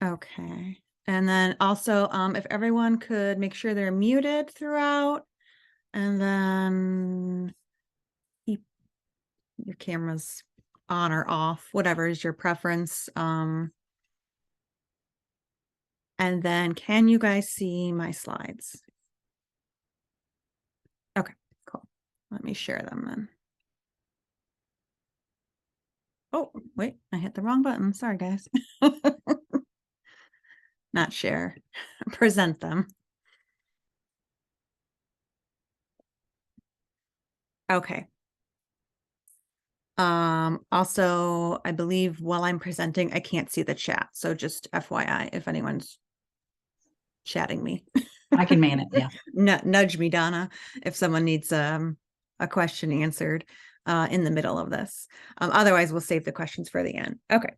Okay. And then also, if everyone could make sure they're muted throughout, and then keep your cameras on or off, whatever is your preference. And then can you guys see my slides? Okay, cool. Let me share them then. Oh, wait, I hit the wrong button. Sorry, guys. Not share, present them. Okay. Also, I believe while I'm presenting, I can't see the chat. So just FYI, if anyone's chatting me. I can man it, yeah. Nudge me, Donna, if someone needs a question answered in the middle of this. Otherwise, we'll save the questions for the end. Okay.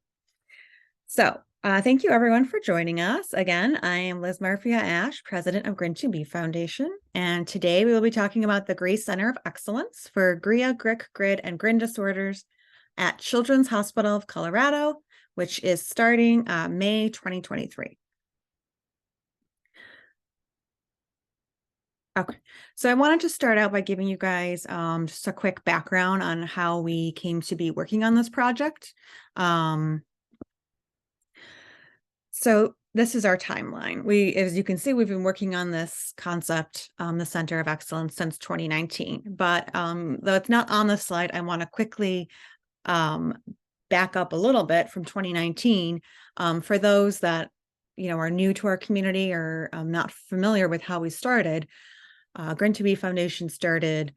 So thank you everyone for joining us. Again, I am Liz Marfia-Ash, president of GRIN2B Foundation. And today we will be talking about the GRI Center of Excellence for GRIA, GRIC, GRID, and GRIN disorders at Children's Hospital of Colorado, which is starting May 2023. Okay, so I wanted to start out by giving you guys just a quick background on how we came to be working on this project. So this is our timeline. As you can see, we've been working on this concept, the Center of Excellence, since 2019. But though it's not on the slide, I want to quickly back up a little bit from 2019 for those that are new to our community or not familiar with how we started. GRIN2B Foundation started.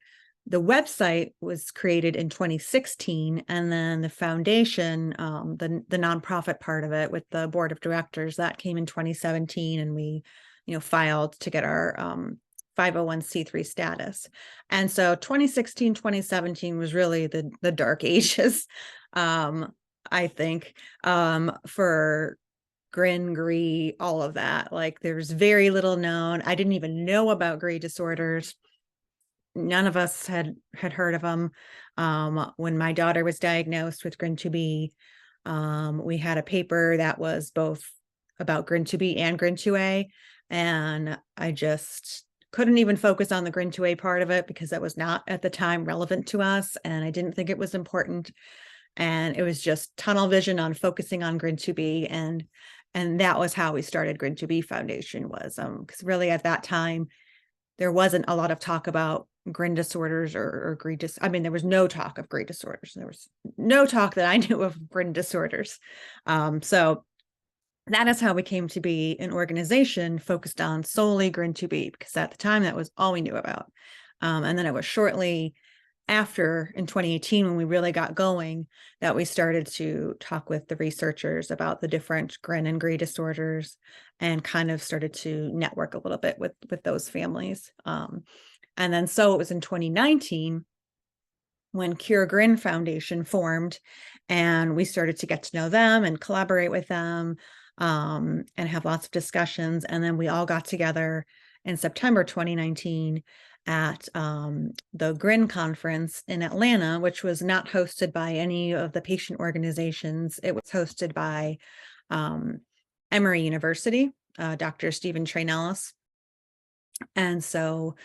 The website was created in 2016, and then the foundation, the nonprofit part of it with the board of directors, that came in 2017, and we, filed to get our 501c3 status. And so 2016, 2017 was really the dark ages, I think, for GRIN, GRI, all of that. Like, there's very little known. I didn't even know about GRI disorders. None of us had heard of them. When my daughter was diagnosed with GRIN2B, we had a paper that was both about GRIN2B and GRIN2A, and I just couldn't even focus on the GRIN2A part of it because that was not at the time relevant to us, and I didn't think it was important. And it was just tunnel vision on focusing on GRIN2B, and that was how we started GRIN2B Foundation, was because really at that time there wasn't a lot of talk about GRIN disorders or GRI I mean, there was no talk of GRI disorders. There was no talk that I knew of GRIN disorders. So that is how we came to be an organization focused on solely GRIN2B, because at the time that was all we knew about. And then it was shortly after, in 2018, when we really got going, that we started to talk with the researchers about the different GRIN and GRI disorders, and kind of started to network a little bit with those families. And then so it was in 2019 when GRIN Foundation formed, and we started to get to know them and collaborate with them, and have lots of discussions. And then we all got together in September 2019 at the GRIN conference in Atlanta, which was not hosted by any of the patient organizations. It was hosted by Emory University, Dr. Stephen Trainellis. And so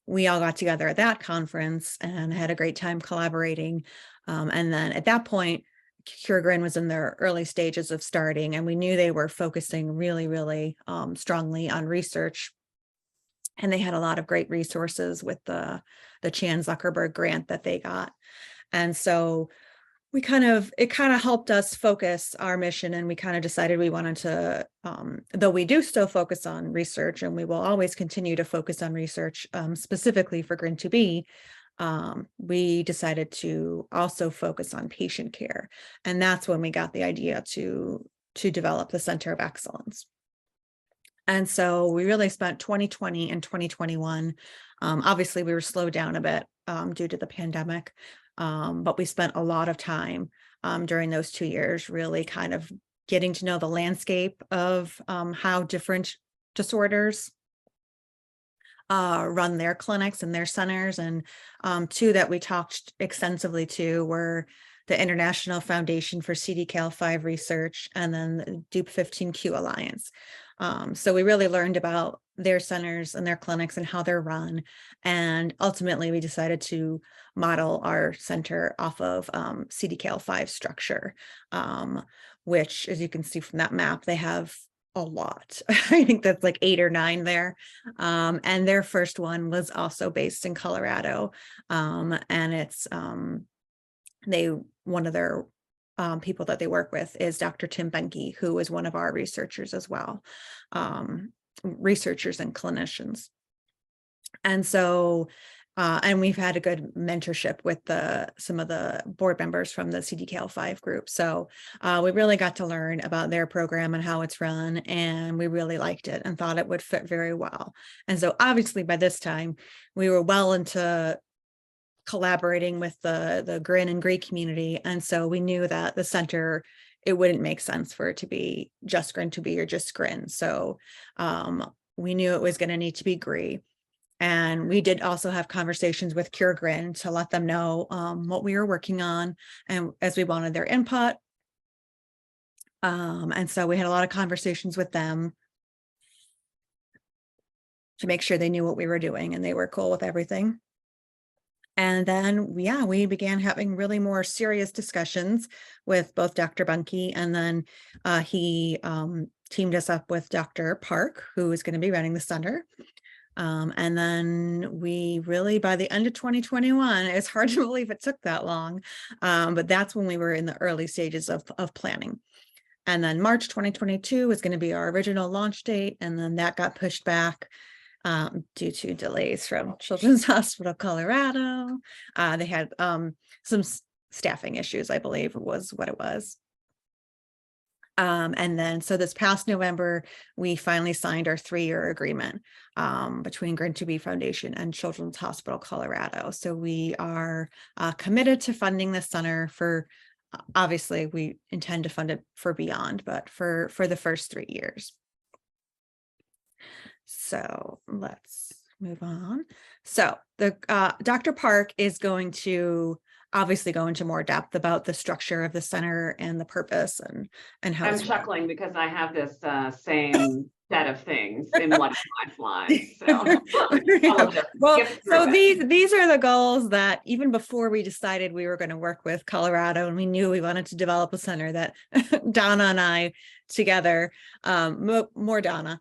we all got together at that conference and had a great time collaborating. And then at that point, GRIN was in their early stages of starting, and we knew they were focusing really, really strongly on research. And they had a lot of great resources with the Chan Zuckerberg grant that they got. And so it kind of helped us focus our mission, and we kind of decided we wanted to, though we do still focus on research, and we will always continue to focus on research, specifically for GRIN2B, we decided to also focus on patient care. And that's when we got the idea to develop the Center of Excellence. And so we really spent 2020 and 2021. Obviously, we were slowed down a bit due to the pandemic, but we spent a lot of time during those 2 years really kind of getting to know the landscape of how different disorders run their clinics and their centers. And two that we talked extensively to were the International Foundation for CDKL5 Research, and then the Dupe 15Q Alliance. So we really learned about their centers and their clinics and how they're run. And ultimately, we decided to model our center off of CDKL5 structure, which, as you can see from that map, they have a lot. I think that's like 8 or 9 there. And their first one was also based in Colorado. And it's one of their people that they work with is Dr. Tim Benke, who is one of our researchers as well, researchers and clinicians. And so, and we've had a good mentorship with some of the board members from the CDKL5 group. So we really got to learn about their program and how it's run, and we really liked it and thought it would fit very well. And so obviously by this time, we were well into collaborating with the GRIN and GRI community. And so we knew that the center, it wouldn't make sense for it to be just GRIN2B or just GRIN. So we knew it was going to need to be GRI. And we did also have conversations with Cure GRIN to let them know what we were working on, and as we wanted their input. And so we had a lot of conversations with them to make sure they knew what we were doing and they were cool with everything. And then, yeah, we began having really more serious discussions with both Dr. Bunke, and then he teamed us up with Dr. Park, who is going to be running the center. And then we really, by the end of 2021, it's hard to believe it took that long, but that's when we were in the early stages of planning. And then March 2022 was going to be our original launch date, and then that got pushed back due to delays from Children's Hospital Colorado. They had some staffing issues, I believe was what it was. And then, so this past November, we finally signed our 3-year agreement between GRIN2B Foundation and Children's Hospital Colorado. So we are committed to funding the center for, obviously, we intend to fund it for beyond, but for the first 3 years. So let's move on. So the Dr. Park is going to obviously go into more depth about the structure of the center and the purpose and how I'm chuckling because I have this same set of things in one of my slides. So, well, so these are the goals that even before we decided we were going to work with Colorado, and we knew we wanted to develop a center, that Donna and I together, more Donna,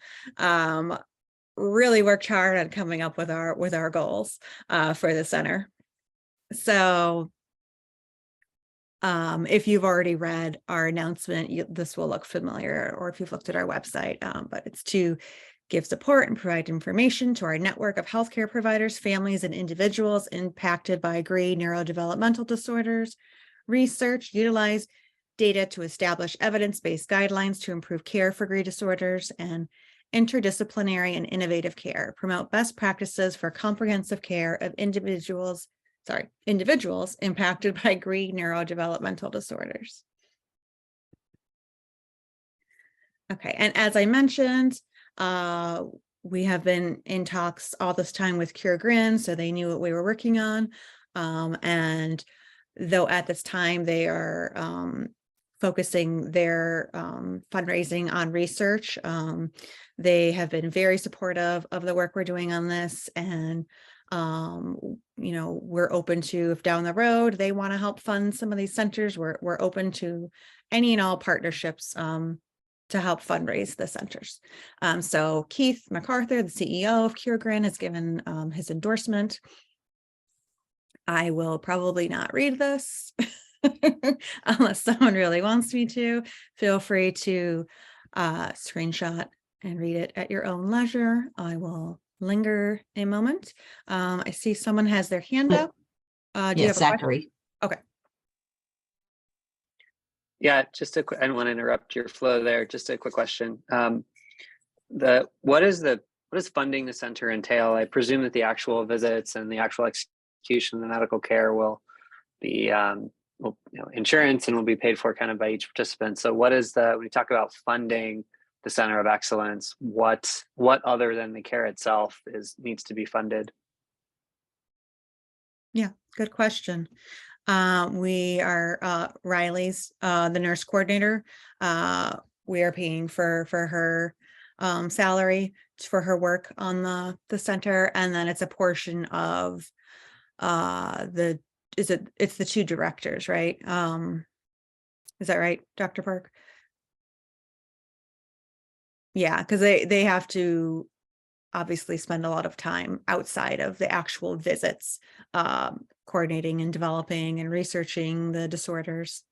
really worked hard on coming up with our goals for the center. So if you've already read our announcement, this will look familiar, or if you've looked at our website, but it's to give support and provide information to our network of healthcare providers, families, and individuals impacted by GRI neurodevelopmental disorders, research, utilize data to establish evidence-based guidelines to improve care for GRI disorders, and interdisciplinary and innovative care, promote best practices for comprehensive care of individuals impacted by GRI neurodevelopmental disorders. Okay, and as I mentioned, we have been in talks all this time with Cure GRIN, so they knew what we were working on. And though at this time they are focusing their fundraising on research, they have been very supportive of the work we're doing on this. And you know, we're open to, if down the road they want to help fund some of these centers, we're open to any and all partnerships to help fundraise the centers. So Keith MacArthur, the CEO of Cure GRIN, has given his endorsement. I will probably not read this unless someone really wants me to. Feel free to screenshot and read it at your own leisure. I will linger a moment. I see someone has their hand up. Do you have Zachary. Okay. Yeah, just a quick, I don't want to interrupt your flow there. Just a quick question. What does funding the center entail? I presume that the actual visits and the actual execution of the medical care will be insurance and will be paid for kind of by each participant. So what is when you talk about funding the Center of Excellence, what other than the care itself needs to be funded? Yeah, good question. We are Riley's the nurse coordinator. We are paying for her salary for her work on the center, and then it's a portion of it's the two directors, right? Is that right, Dr. Park? Yeah, because they have to obviously spend a lot of time outside of the actual visits, coordinating and developing and researching the disorders.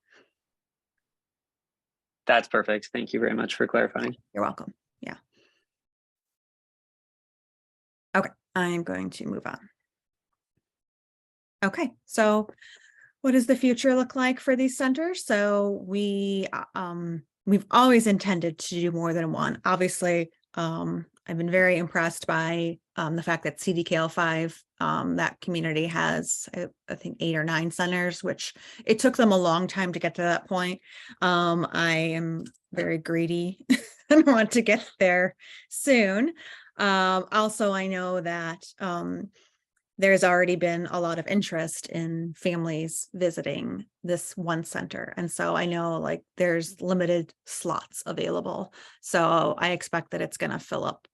That's perfect. Thank you very much for clarifying. You're welcome. Yeah. Okay, I'm going to move on. Okay, so what does the future look like for these centers? So we've always intended to do more than one. Obviously, I've been very impressed by the fact that CDKL5, that community has, I think, 8 or 9 centers, which it took them a long time to get to that point. I am very greedy and want to get there soon. Also, I know that there's already been a lot of interest in families visiting this one center. And so I know like there's limited slots available. So I expect that it's going to fill up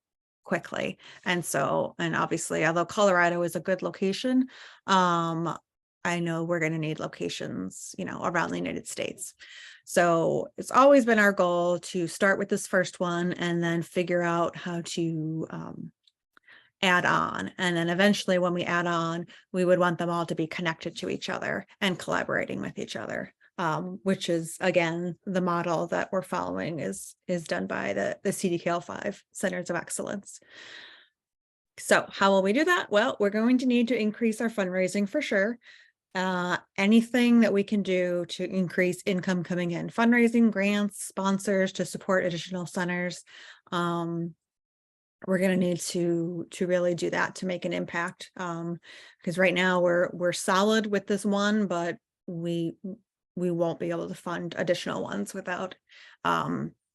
quickly. And so, and obviously, although Colorado is a good location, I know we're going to need locations, around the United States. So it's always been our goal to start with this first one and then figure out how to add on. And then eventually when we add on, we would want them all to be connected to each other and collaborating with each other, which is, again, the model that we're following is done by the CDKL5 Centers of Excellence. So how will we do that? Well, we're going to need to increase our fundraising for sure. Anything that we can do to increase income coming in, fundraising, grants, sponsors to support additional centers. We're going to need to really do that to make an impact, because right now we're solid with this one, but we won't be able to fund additional ones without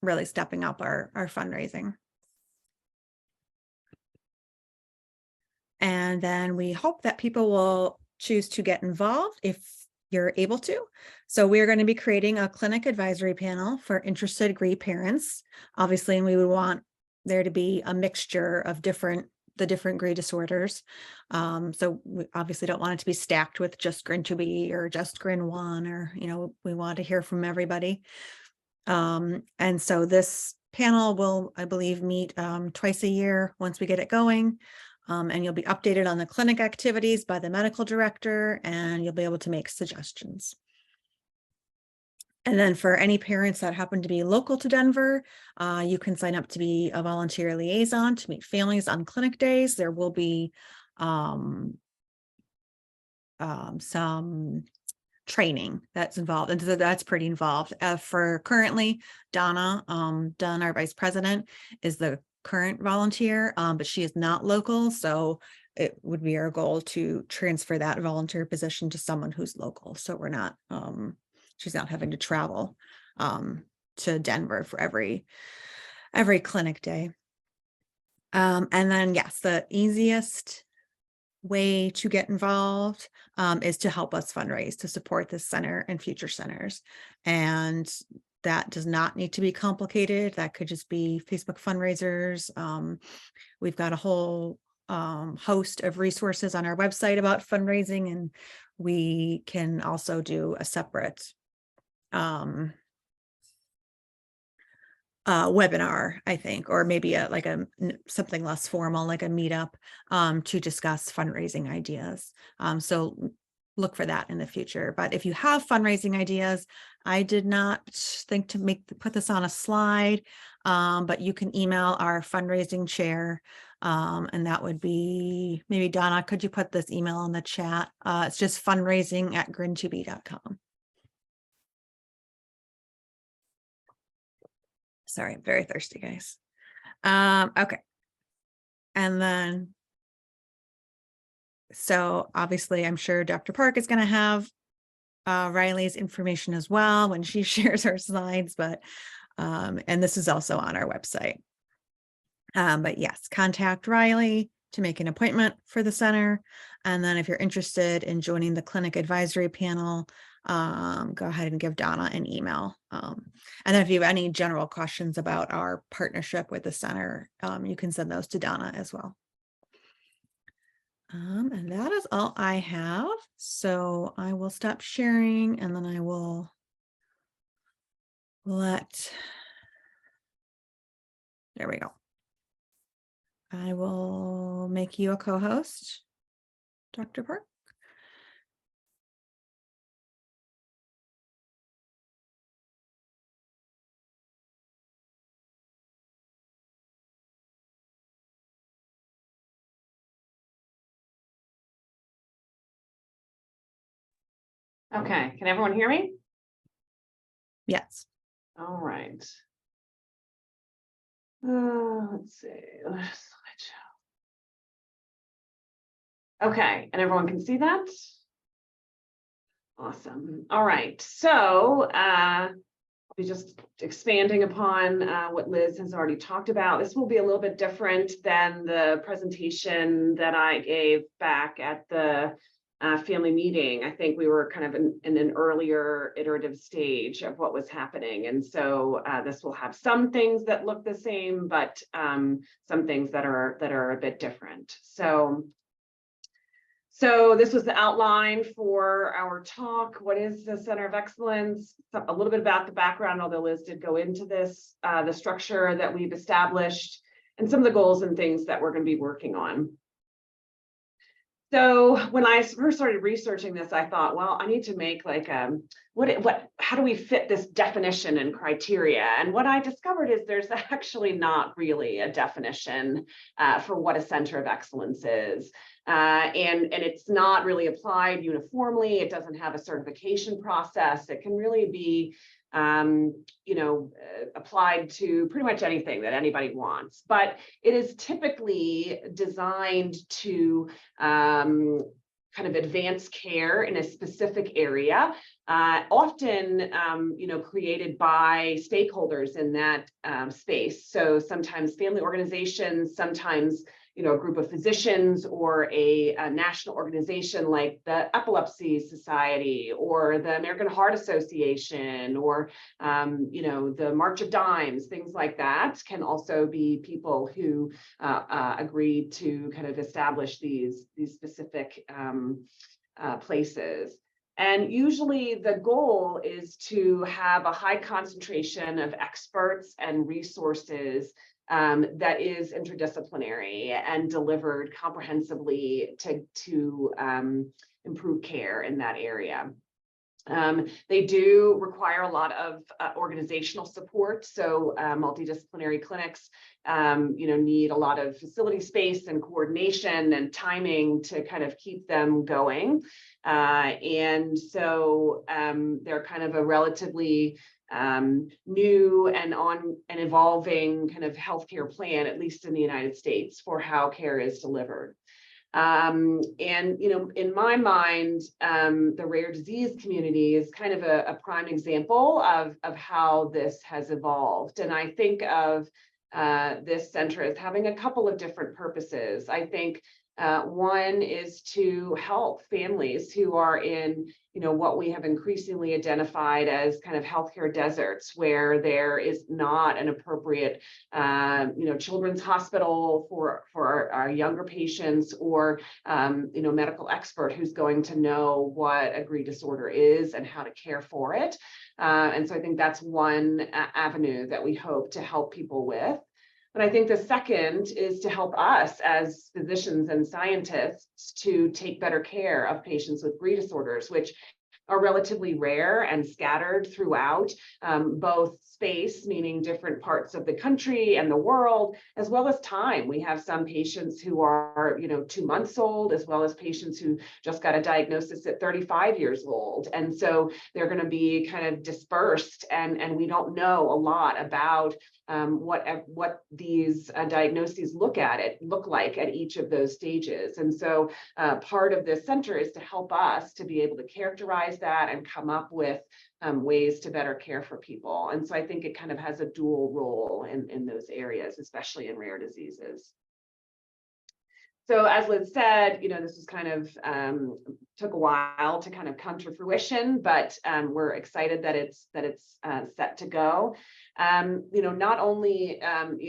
really stepping up our fundraising. And then we hope that people will choose to get involved if you're able to. So we're going to be creating a clinic advisory panel for interested GRI parents, obviously, and we would want there to be a mixture of the different GRI disorders. So we obviously don't want it to be stacked with just GRIN2B or just GRIN1, or, we want to hear from everybody. And so this panel will, I believe, meet twice a year once we get it going. And you'll be updated on the clinic activities by the medical director, and you'll be able to make suggestions. And then for any parents that happen to be local to Denver, you can sign up to be a volunteer liaison to meet families on clinic days. There will be some training that's involved, and so that's pretty involved. For currently, Donna, our vice president, is the current volunteer, but she is not local, so it would be our goal to transfer that volunteer position to someone who's local, so we're not she's not having to travel to Denver for every clinic day. And then, yes, the easiest way to get involved is to help us fundraise to support this center and future centers. And that does not need to be complicated. That could just be Facebook fundraisers. We've got a whole host of resources on our website about fundraising, and we can also do a separate webinar, I think, or maybe something less formal, like a meetup, to discuss fundraising ideas. So look for that in the future. But if you have fundraising ideas, I did not think to put this on a slide, but you can email our fundraising chair, and that would be, maybe Donna, could you put this email in the chat? It's just fundraising@GRIN2B.com. Sorry, I'm very thirsty, guys. Okay. And then, so obviously I'm sure Dr. Park is going to have Riley's information as well when she shares her slides, but and this is also on our website. But yes, contact Riley to make an appointment for the center. And then if you're interested in joining the clinic advisory panel, go ahead and give Donna an email. And then if you have any general questions about our partnership with the center, you can send those to Donna as well. And that is all I have. So I will stop sharing, and then I will there we go. I will make you a co-host, Dr. Park. Okay, can everyone hear me? Yes. All right. Let's see. Okay, and everyone can see that? Awesome. All right, so I'll be just expanding upon what Liz has already talked about. This will be a little bit different than the presentation that I gave back at the family meeting. I think we were kind of in an earlier iterative stage of what was happening. And so this will have some things that look the same, but some things that are a bit different. So this was the outline for our talk. What is the Center of Excellence? A little bit about the background, although Liz did go into this, the structure that we've established, and some of the goals and things that we're going to be working on. So when I first started researching this, I thought, well, I need to make like how do we fit this definition and criteria? And what I discovered is there's actually not really a definition for what a center of excellence is. And it's not really applied uniformly. It doesn't have a certification process. It can really be applied to pretty much anything that anybody wants, but it is typically designed to kind of advance care in a specific area, often, created by stakeholders in that space. So sometimes family organizations, sometimes a group of physicians, or a national organization like the Epilepsy Society or the American Heart Association, or the March of Dimes, things like that, can also be people who agreed to kind of establish these specific places. And usually the goal is to have a high concentration of experts and resources that is interdisciplinary and delivered comprehensively to improve care in that area. They do require a lot of organizational support. So multidisciplinary clinics, need a lot of facility space and coordination and timing to kind of keep them going. And so they're kind of a relatively new and evolving kind of healthcare plan, at least in the United States, for how care is delivered. And, in my mind, the rare disease community is kind of a prime example of how this has evolved. And I think of this center as having a couple of different purposes. I think one is to help families who are in, what we have increasingly identified as kind of healthcare deserts, where there is not an appropriate, children's hospital for our younger patients, or, medical expert who's going to know what a GRI disorder is and how to care for it. And so I think that's one avenue that we hope to help people with. But I think the second is to help us as physicians and scientists to take better care of patients with GRI disorders, which are relatively rare and scattered throughout both space, meaning different parts of the country and the world, as well as time. We have some patients who are, 2 months old, as well as patients who just got a diagnosis at 35 years old. And so they're going to be kind of dispersed, and we don't know a lot about what these diagnoses look like at each of those stages. And so part of this center is to help us to be able to characterize that and come up with ways to better care for people. And so I think it kind of has a dual role in those areas, especially in rare diseases. So as Liz said, this was kind of took a while to kind of come to fruition, but we're excited that it's set to go. Not only,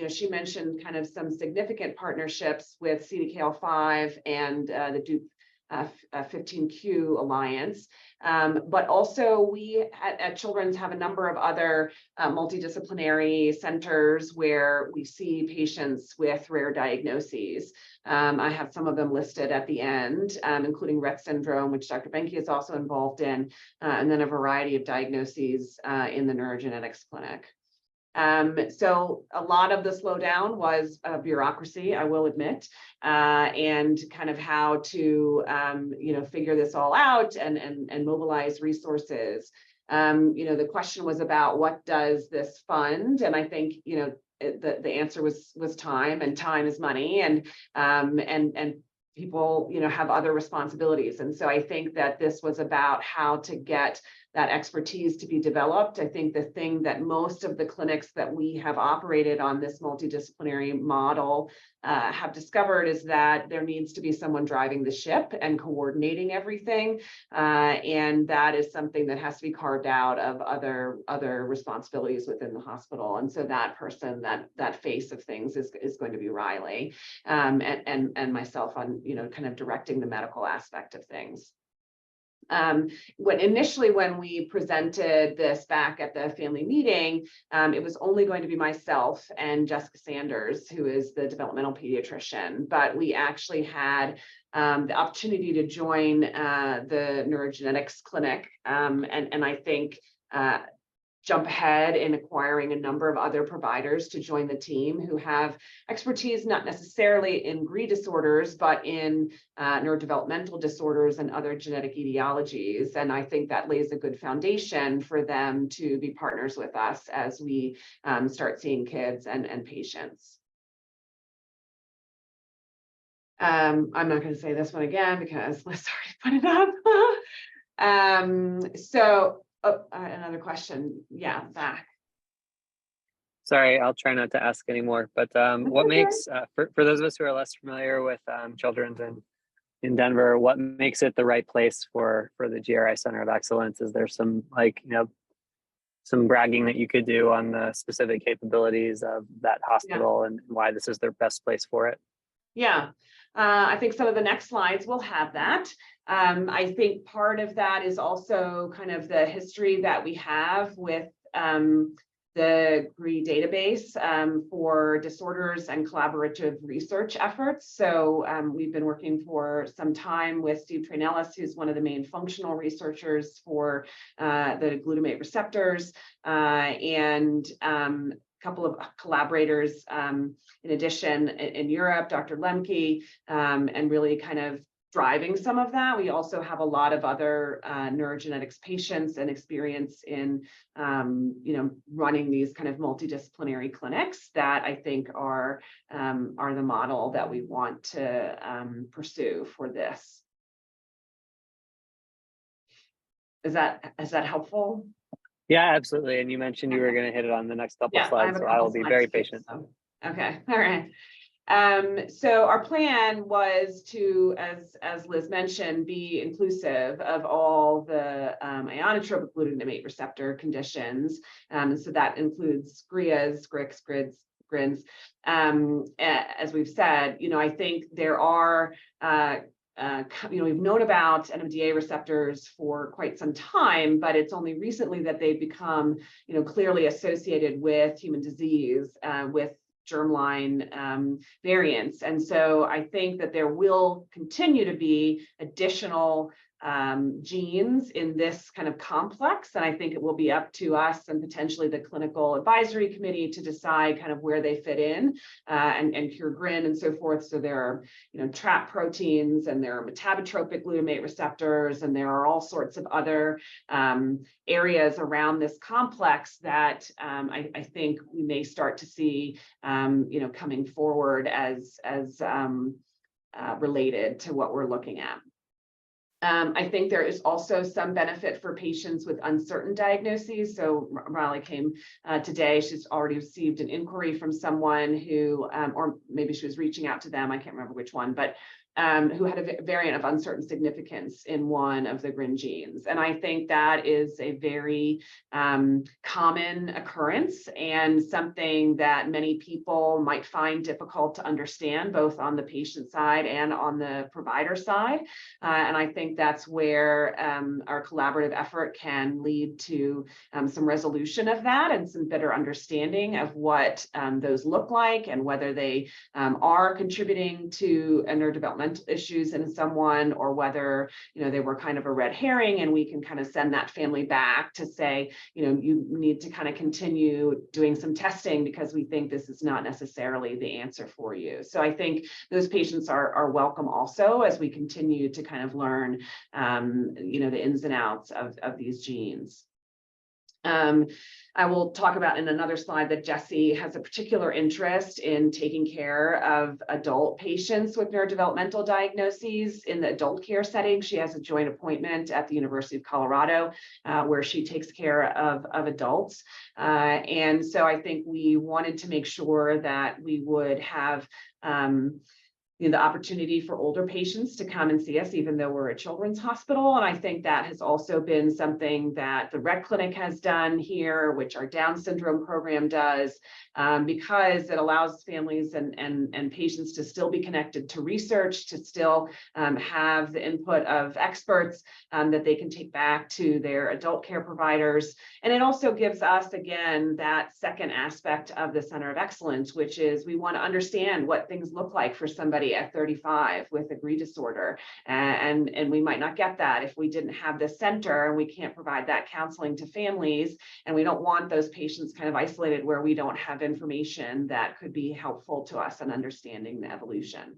she mentioned kind of some significant partnerships with CDKL5 and the Duke 15Q Alliance, but also we at Children's have a number of other multidisciplinary centers where we see patients with rare diagnoses. I have some of them listed at the end, including Rett syndrome, which Dr. Benke is also involved in, and then a variety of diagnoses in the neurogenetics clinic. So a lot of the slowdown was bureaucracy, I will admit, and kind of how to, figure this all out and mobilize resources. The question was about what does this fund? And I think, the answer was time, and time is money, and people, have other responsibilities. And so I think that this was about how to get that expertise to be developed. I think the thing that most of the clinics that we have operated on this multidisciplinary model have discovered is that there needs to be someone driving the ship and coordinating everything. And that is something that has to be carved out of other responsibilities within the hospital. And so that person, that face of things is going to be Riley, and myself on, kind of directing the medical aspect of things. When we presented this back at the family meeting, it was only going to be myself and Jessica Sanders, who is the developmental pediatrician, but we actually had the opportunity to join the neurogenetics clinic, and I think jump ahead in acquiring a number of other providers to join the team who have expertise, not necessarily in GRI disorders, but in neurodevelopmental disorders and other genetic etiologies. And I think that lays a good foundation for them to be partners with us as we start seeing kids and patients. I'm not going to say this one again because Liz already put it up. Another question. Yeah, back. Sorry, I'll try not to ask anymore. But what makes, for those of us who are less familiar with Children's in Denver, what makes it the right place for the GRI Center of Excellence? Is there some some bragging that you could do on the specific capabilities of that hospital and why this is their best place for it? Yeah, I think some of the next slides will have that. I think part of that is also kind of the history that we have with the GRI database for disorders and collaborative research efforts. So we've been working for some time with Steve Trainellis, who's one of the main functional researchers for the glutamate receptors, and couple of collaborators in addition in Europe, Dr. Lemke, and really kind of driving some of that. We also have a lot of other neurogenetics patients and experience in running these kind of multidisciplinary clinics that I think are the model that we want to pursue for this. Is that helpful? Yeah, absolutely. And you mentioned you were going to hit it on the next couple of slides, so I will be very patient. So. Okay, all right. So our plan was to, as Liz mentioned, be inclusive of all the ionotropic glutamate receptor conditions. So that includes GRIAs, GRICs, GRIDs, GRINs. As we've said, I think there are we've known about NMDA receptors for quite some time, but it's only recently that they've become, clearly associated with human disease, with germline variants. And so I think that there will continue to be additional genes in this kind of complex. And I think it will be up to us and potentially the clinical advisory committee to decide kind of where they fit in and cure GRIN and so forth. So there are, trap proteins, and there are metabotropic glutamate receptors, and there are all sorts of other areas around this complex that I think we may start to see, coming forward as related to what we're looking at. I think there is also some benefit for patients with uncertain diagnoses. So Riley came today. She's already received an inquiry from someone who, or maybe she was reaching out to them. I can't remember which one, but who had a variant of uncertain significance in one of the GRIN genes. And I think that is a very common occurrence and something that many people might find difficult to understand, both on the patient side and on the provider side. And I think that's where our collaborative effort can lead to some resolution of that and some better understanding of what those look like and whether they are contributing to a neurodevelopmental issues in someone, or whether, you know, they were kind of a red herring, and we can kind of send that family back to say, you know, you need to kind of continue doing some testing because we think this is not necessarily the answer for you. So I think those patients are welcome also as we continue to kind of learn, you know, the ins and outs of these genes. I will talk about in another slide that Jessie has a particular interest in taking care of adult patients with neurodevelopmental diagnoses in the adult care setting. She has a joint appointment at the University of Colorado where she takes care of adults. And so I think we wanted to make sure that we would have you know, the opportunity for older patients to come and see us, even though we're a children's hospital. And I think that has also been something that the Rett Clinic has done here, which our Down syndrome program does, because it allows families and patients to still be connected to research, to still have the input of experts that they can take back to their adult care providers. And it also gives us, again, that second aspect of the Center of Excellence, which is we want to understand what things look like for somebody at 35 with a GRI disorder. And we might not get that if we didn't have this center, and we can't provide that counseling to families. And we don't want those patients kind of isolated where we don't have information that could be helpful to us in understanding the evolution.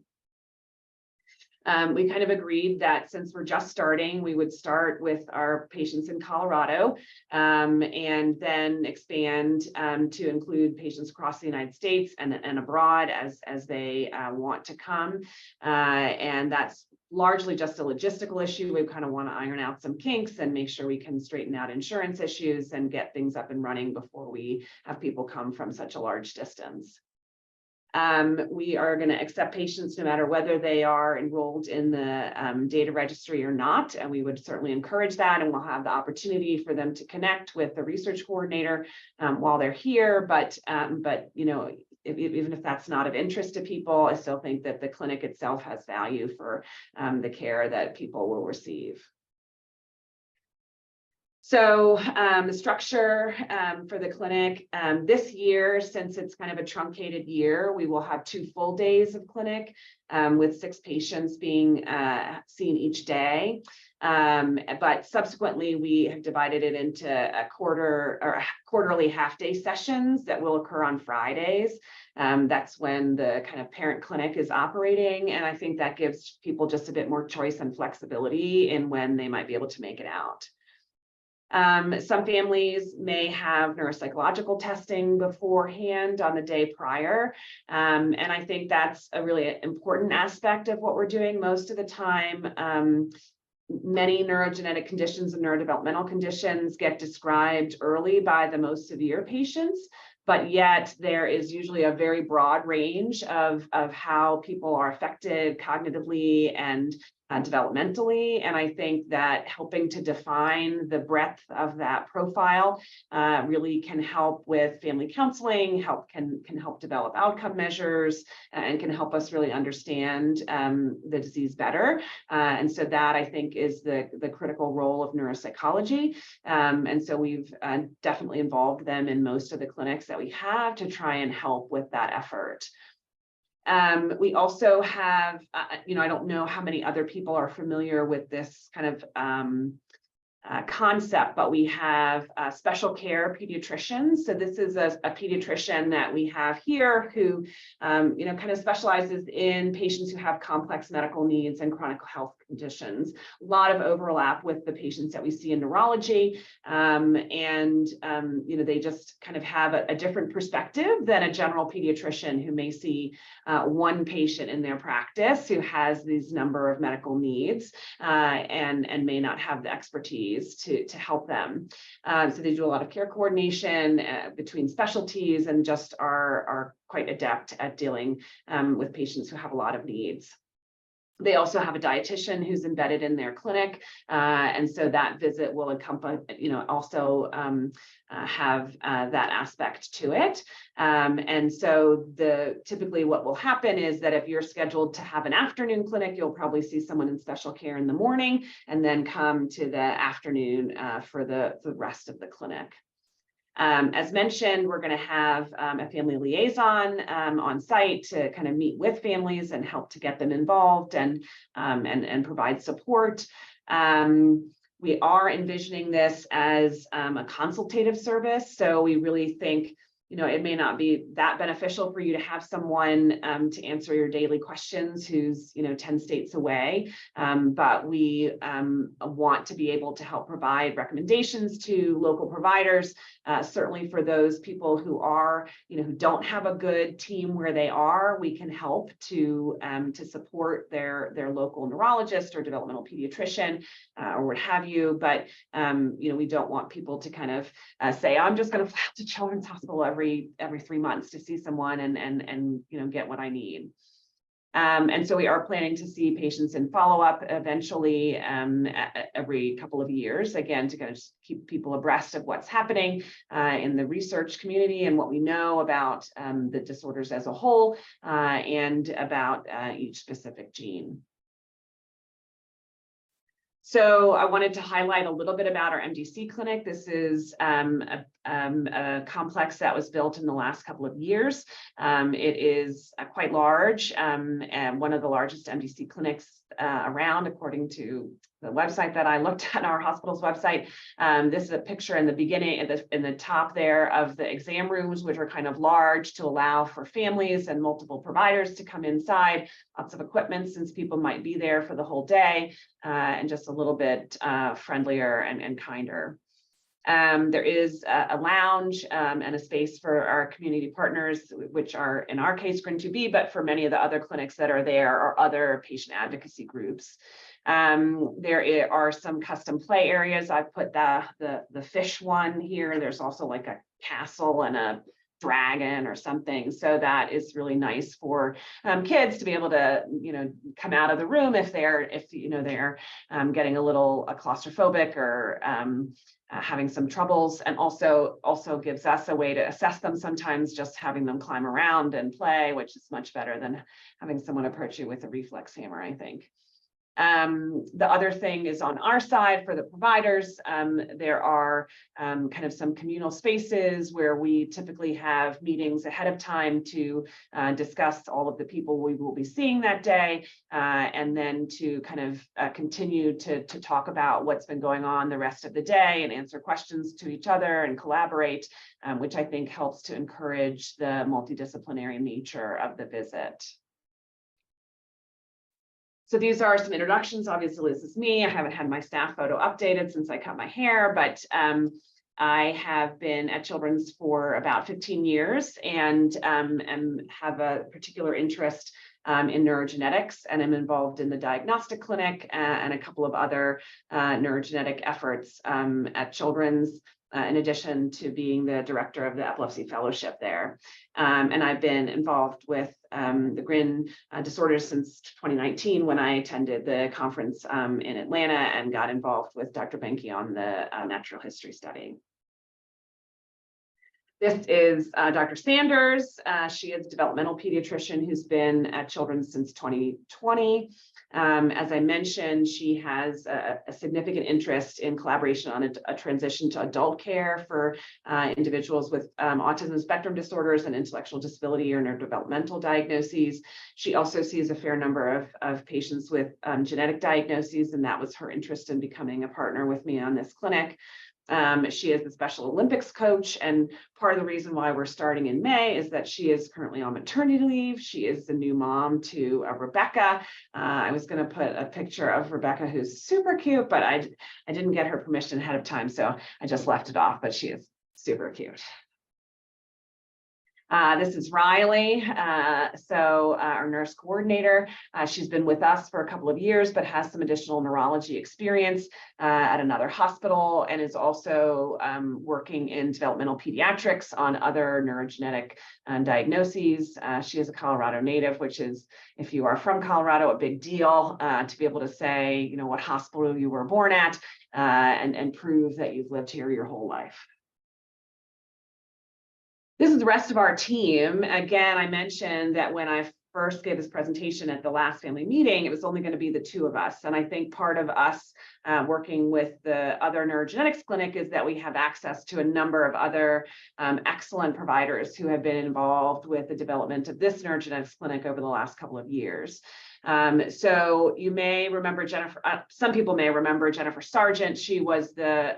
We kind of agreed that since we're just starting, we would start with our patients in Colorado and then expand to include patients across the United States and abroad as they want to come. And that's largely just a logistical issue. We kind of want to iron out some kinks and make sure we can straighten out insurance issues and get things up and running before we have people come from such a large distance. We are going to accept patients no matter whether they are enrolled in the data registry or not, and we would certainly encourage that, and we'll have the opportunity for them to connect with the research coordinator while they're here. But you know, even if that's not of interest to people, I still think that the clinic itself has value for the care that people will receive. So the structure for the clinic this year, since it's kind of a truncated year, we will have 2 full days of clinic with 6 patients being seen each day. But subsequently, we have divided it into a quarterly half-day sessions that will occur on Fridays. That's when the kind of parent clinic is operating. And I think that gives people just a bit more choice and flexibility in when they might be able to make it out. Some families may have neuropsychological testing beforehand on the day prior. And I think that's a really important aspect of what we're doing. Most of the time, many neurogenetic conditions and neurodevelopmental conditions get described early by the most severe patients, but yet there is usually a very broad range of how people are affected cognitively and developmentally. And I think that helping to define the breadth of that profile really can help with family counseling, can help develop outcome measures, and can help us really understand the disease better. And so that, I think, is the critical role of neuropsychology. And so we've definitely involved them in most of the clinics that we have to try and help with that effort. We also have, you know, I don't know how many other people are familiar with this kind of concept, but we have special care pediatricians. So this is a pediatrician that we have here who, kind of specializes in patients who have complex medical needs and chronic health conditions. A lot of overlap with the patients that we see in neurology, they just kind of have a different perspective than a general pediatrician who may see one patient in their practice who has these number of medical needs and may not have the expertise to help them. So they do a lot of care coordination between specialties and just are quite adept at dealing with patients who have a lot of needs. They also have a dietitian who's embedded in their clinic, and so that visit will encompass, also have that aspect to it. And so typically what will happen is that if you're scheduled to have an afternoon clinic, you'll probably see someone in special care in the morning and then come to the afternoon for the rest of the clinic. As mentioned, we're going to have a family liaison on site to kind of meet with families and help to get them involved and provide support. We are envisioning this as a consultative service. So we really think, it may not be that beneficial for you to have someone to answer your daily questions who's, 10 states away. But we want to be able to help provide recommendations to local providers, certainly for those people who are, who don't have a good team where they are. We can help to support their local neurologist or developmental pediatrician or what have you. But, we don't want people to kind of say, I'm just going to fly out to Children's Hospital every 3 months to see someone and get what I need. And so we are planning to see patients in follow-up eventually every couple of years, again, to kind of keep people abreast of what's happening in the research community and what we know about the disorders as a whole and about each specific gene. So I wanted to highlight a little bit about our MDC clinic. This is a complex that was built in the last couple of years. It is quite large and one of the largest MDC clinics around, according to the website that I looked at, our hospital's website. This is a picture in the beginning, in the top there, of the exam rooms, which are kind of large to allow for families and multiple providers to come inside. Lots of equipment since people might be there for the whole day, and just a little bit friendlier and kinder. There is a lounge and a space for our community partners, which are in our case GRIN2B, but for many of the other clinics that are there are other patient advocacy groups. There are some custom play areas. I've put the fish one here. There's also like a castle and a dragon or something. So that is really nice for kids to be able to, come out of the room if they're getting a little claustrophobic or having some troubles, and also gives us a way to assess them sometimes, just having them climb around and play, which is much better than having someone approach you with a reflex hammer, I think. The other thing is on our side for the providers, there are kind of some communal spaces where we typically have meetings ahead of time to discuss all of the people we will be seeing that day, and then to kind of continue to talk about what's been going on the rest of the day and answer questions to each other and collaborate, which I think helps to encourage the multidisciplinary nature of the visit. So these are some introductions. Obviously, this is me. I haven't had my staff photo updated since I cut my hair, but I have been at Children's for about 15 years and have a particular interest in neurogenetics, and I'm involved in the diagnostic clinic and a couple of other neurogenetic efforts at Children's, in addition to being the director of the Epilepsy Fellowship there. And I've been involved with the GRIN disorders since 2019, when I attended the conference in Atlanta and got involved with Dr. Benke on the natural history study. This is Dr. Sanders. She is a developmental pediatrician who's been at Children's since 2020. As I mentioned, she has a significant interest in collaboration on a transition to adult care for individuals with autism spectrum disorders and intellectual disability or neurodevelopmental diagnoses. She also sees a fair number of patients with genetic diagnoses, and that was her interest in becoming a partner with me on this clinic. She is the Special Olympics coach, and part of the reason why we're starting in May is that she is currently on maternity leave. She is the new mom to Rebecca. I was going to put a picture of Rebecca, who's super cute, but I didn't get her permission ahead of time, so I just left it off, but she is super cute. This is Riley, our nurse coordinator. She's been with us for a couple of years, but has some additional neurology experience at another hospital, and is also working in developmental pediatrics on other neurogenetic diagnoses. She is a Colorado native, which is, if you are from Colorado, a big deal to be able to say, you know, what hospital you were born at and prove that you've lived here your whole life. This is the rest of our team. Again, I mentioned that when I first gave this presentation at the last family meeting, it was only going to be the two of us. And I think part of us working with the other neurogenetics clinic is that we have access to a number of other excellent providers who have been involved with the development of this neurogenetics clinic over the last couple of years. So you may remember Jennifer, some people may remember Jennifer Sargent. She was the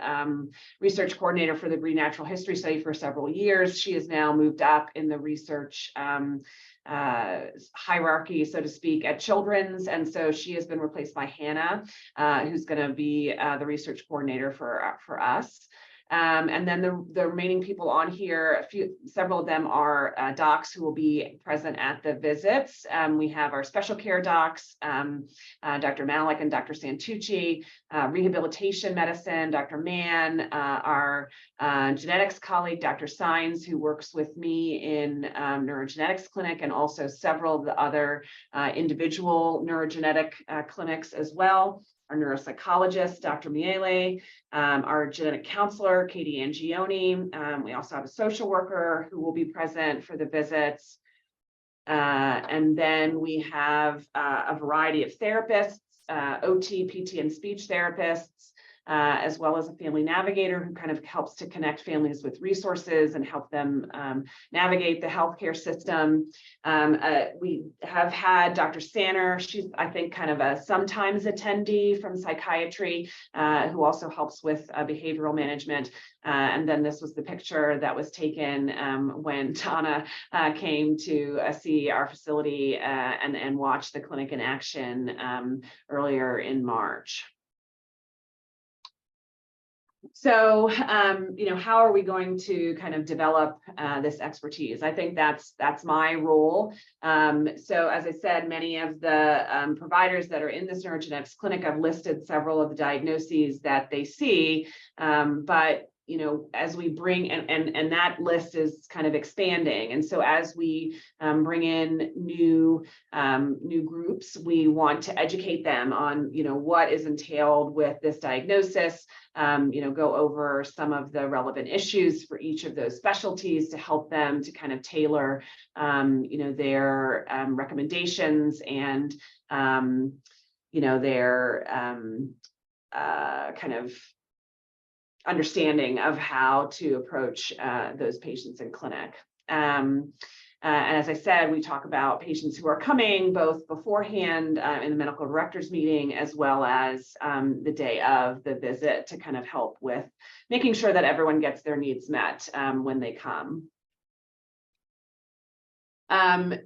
research coordinator for the GRI Natural History Study for several years. She has now moved up in the research hierarchy, so to speak, at Children's. And so she has been replaced by Hannah, who's going to be the research coordinator for us. And then the remaining people on here, several of them are docs who will be present at the visits. We have our special care docs, Dr. Malik and Dr. Santucci, rehabilitation medicine, Dr. Mann, our genetics colleague, Dr. Sines, who works with me in neurogenetics clinic, and also several of the other individual neurogenetic clinics as well. Our neuropsychologist, Dr. Miele, our genetic counselor, Katie Angioni. We also have a social worker who will be present for the visits. And then we have a variety of therapists, OT, PT, and speech therapists, as well as a family navigator who kind of helps to connect families with resources and help them navigate the healthcare system. We have had Dr. Sanner. She's, I think, kind of a sometimes attendee from psychiatry, who also helps with behavioral management. And then this was the picture that was taken when Donna came to see our facility and watch the clinic in action earlier in March. So, you know, how are we going to kind of develop this expertise? I think that's my role. So, as I said, many of the providers that are in this neurogenetics clinic, I've listed several of the diagnoses that they see, but you know, as we bring, and that list is kind of expanding. And so as we bring in new groups, we want to educate them on, you know, what is entailed with this diagnosis, you know, go over some of the relevant issues for each of those specialties to help them to kind of tailor, you know, their recommendations and, you know, their kind of understanding of how to approach those patients in clinic. And as I said, we talk about patients who are coming both beforehand in the medical director's meeting, as well as the day of the visit, to kind of help with making sure that everyone gets their needs met when they come.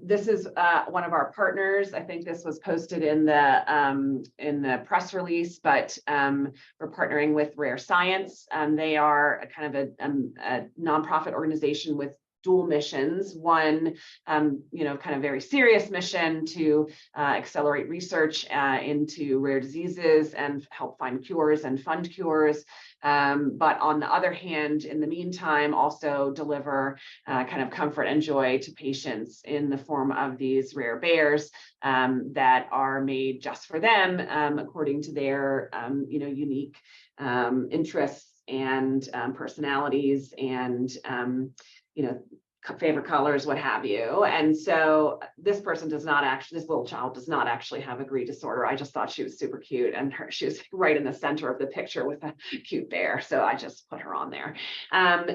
This is one of our partners. I think this was posted in the press release, but we're partnering with Rare Science. They are a kind of a nonprofit organization with dual missions. One, you know, kind of very serious mission to accelerate research into rare diseases and help find cures and fund cures. But on the other hand, in the meantime, also deliver kind of comfort and joy to patients in the form of these rare bears that are made just for them, according to their you know, unique interests and personalities and favorite colors, what have you. And so this person does not actually, this little child does not actually have a GRI disorder. I just thought she was super cute, and she was right in the center of the picture with a cute bear. So I just put her on there.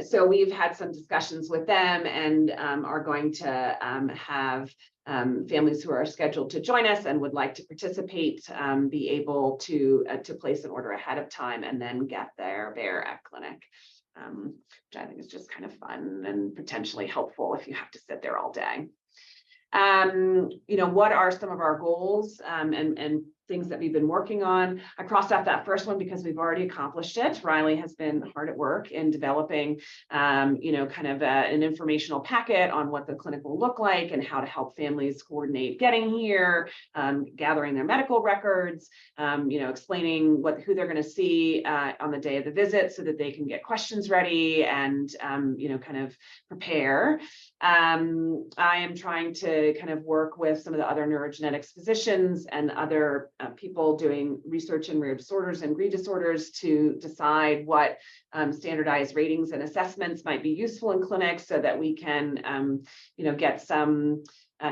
So we've had some discussions with them, and are going to have families who are scheduled to join us and would like to participate be able to place an order ahead of time and then get their bear at clinic. Which I think is just kind of fun and potentially helpful if you have to sit there all day. What are some of our goals and things that we've been working on? I crossed off that first one because we've already accomplished it. Riley has been hard at work in developing, kind of an informational packet on what the clinic will look like and how to help families coordinate getting here, gathering their medical records, explaining who they're going to see on the day of the visit so that they can get questions ready and, kind of prepare. I am trying to kind of work with some of the other neurogenetics physicians and other people doing research in rare disorders and GRI disorders to decide what standardized ratings and assessments might be useful in clinics so that we can, get some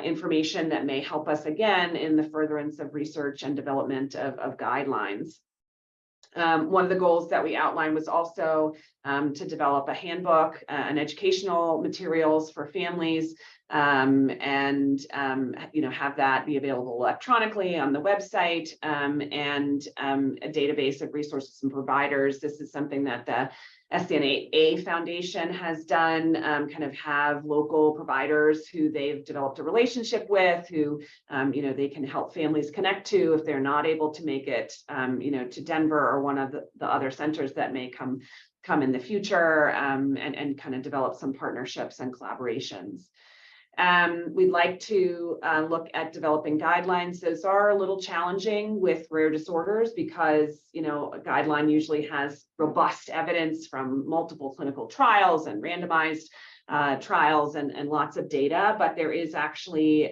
information that may help us again in the furtherance of research and development of guidelines. One of the goals that we outlined was also to develop a handbook and educational materials for families and have that be available electronically on the website and a database of resources and providers. This is something that the GRI Foundation has done, kind of have local providers who they've developed a relationship with, who, they can help families connect to if they're not able to make it, to Denver or one of the other centers that may come in the future, and kind of develop some partnerships and collaborations. We'd like to look at developing guidelines. Those are a little challenging with rare disorders because, a guideline usually has robust evidence from multiple clinical trials and randomized trials and lots of data, but there is actually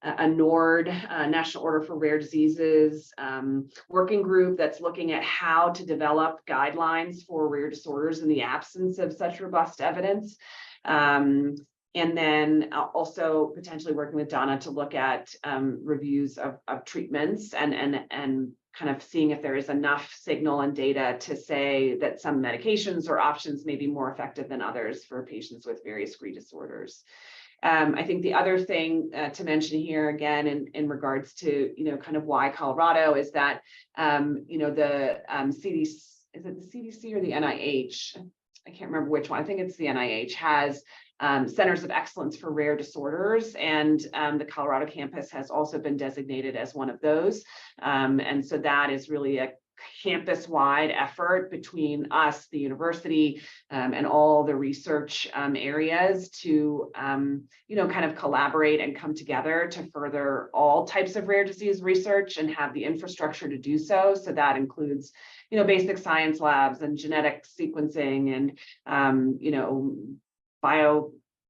a NORD, National Order for Rare Diseases working group that's looking at how to develop guidelines for rare disorders in the absence of such robust evidence. And then also potentially working with Donna to look at reviews of treatments and kind of seeing if there is enough signal and data to say that some medications or options may be more effective than others for patients with various GRI disorders. I think the other thing to mention here again in regards to kind of why Colorado is that the CDC, is it the CDC or the NIH? I can't remember which one. I think it's the NIH has Centers of Excellence for Rare Disorders, and the Colorado campus has also been designated as one of those. And so that is really a campus-wide effort between us, the university, and all the research areas to, kind of collaborate and come together to further all types of rare disease research and have the infrastructure to do so. So that includes, basic science labs and genetic sequencing and,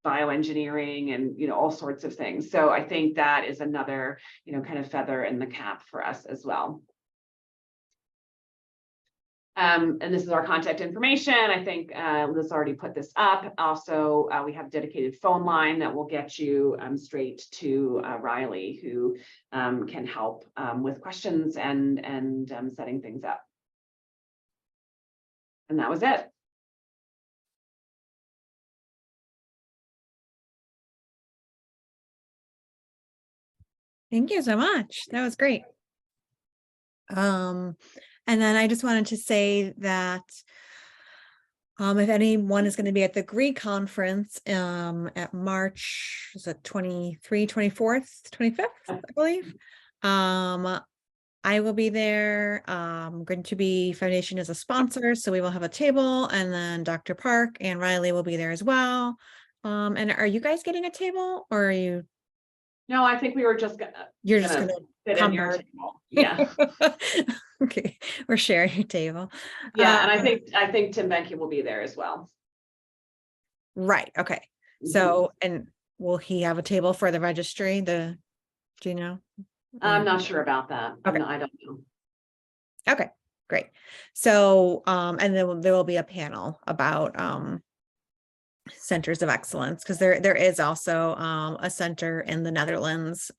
bioengineering and, all sorts of things. So I think that is another, kind of feather in the cap for us as well. And this is our contact information. I think Liz already put this up. Also, we have a dedicated phone line that will get you straight to Riley, who can help with questions and setting things up. And that was it. Thank you so much. That was great. And then I just wanted to say that if anyone is going to be at the GRI conference at March, is it 23, 24th, 25th, I believe. I will be there. GRIN2B Foundation is a sponsor, so we will have a table, and then Dr. Park and Riley will be there as well. And are you guys getting a table, or are you? No, I think we were just gonna. You're just gonna sit in your table. Yeah. Okay, we're sharing a table. Yeah, and I think Tim Benke will be there as well. Right. Okay. So, and will he have a table for the registry? Do you know? I'm not sure about that. Okay. I don't know. Okay, great. So, and then there will be a panel about centers of excellence, because there is also a center in the Netherlands,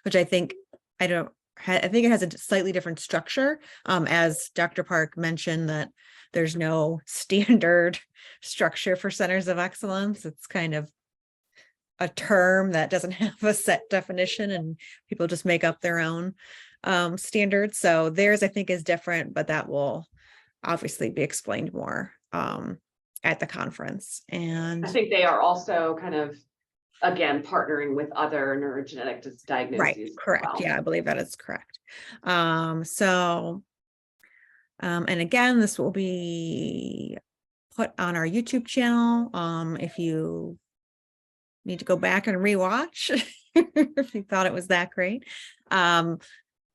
which I think I think it has a slightly different structure. As Dr. Park mentioned, that there's no standard structure for centers of excellence. It's kind of a term that doesn't have a set definition, and people just make up their own standards. So theirs, I think, is different, but that will obviously be explained more at the conference. And I think they are also kind of, again, partnering with other neurogenetic diagnoses. right, as correct. well. Yeah, I believe that is correct. And again, this will be put on our YouTube channel. If you need to go back and rewatch, if you thought it was that great.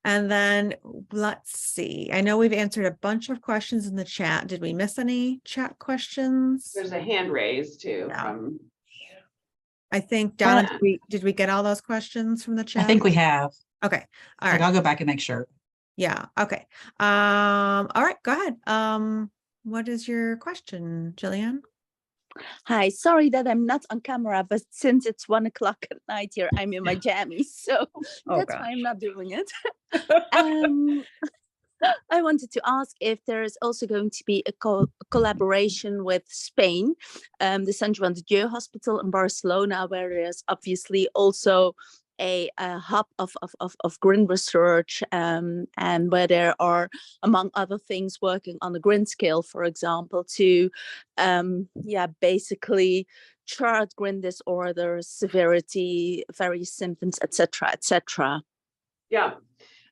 And then let's see. I know we've answered a bunch of questions in the chat. Did we miss any chat questions? There's a hand raised too No. from. I think Donna, did we get all those questions from the chat? I think we have. Okay. All Like, right. I'll go back and make sure. Yeah. Okay. All right. Go ahead. What is your question, Jillian? Hi, sorry that I'm not on camera, but since it's 1 o'clock at night here, I'm in my jammies, so that's why I'm not doing it. I wanted to ask if there is also going to be a collaboration with Spain, the Sant Joan de Dieu Hospital in Barcelona, where there's obviously also a hub of GRIN research, and where there are, among other things, working on the GRIN scale, for example, to basically chart GRIN disorders, severity, various symptoms, etc., etc. Yeah.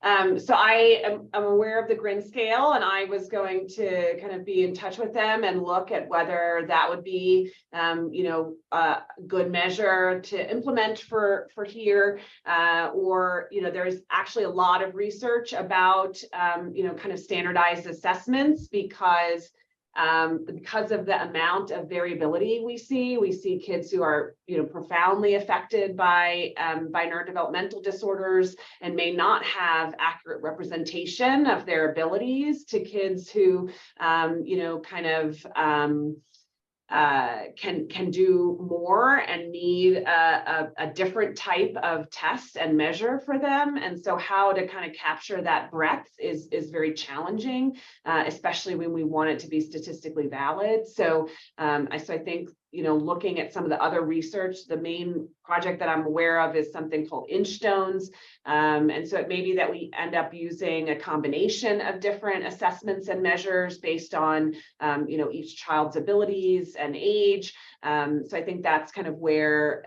So I'm aware of the GRIN scale, and I was going to kind of be in touch with them and look at whether that would be, a good measure to implement for here, or, there's actually a lot of research about, kind of standardized assessments because of the amount of variability we see kids who are, profoundly affected by neurodevelopmental disorders and may not have accurate representation of their abilities to kids who, can do more and need a different type of test and measure for them. And so how to kind of capture that breadth is very challenging, especially when we want it to be statistically valid. So I think, looking at some of the other research, the main project that I'm aware of is something called Inchstones. And so it may be that we end up using a combination of different assessments and measures based on, each child's abilities and age. So I think that's kind of where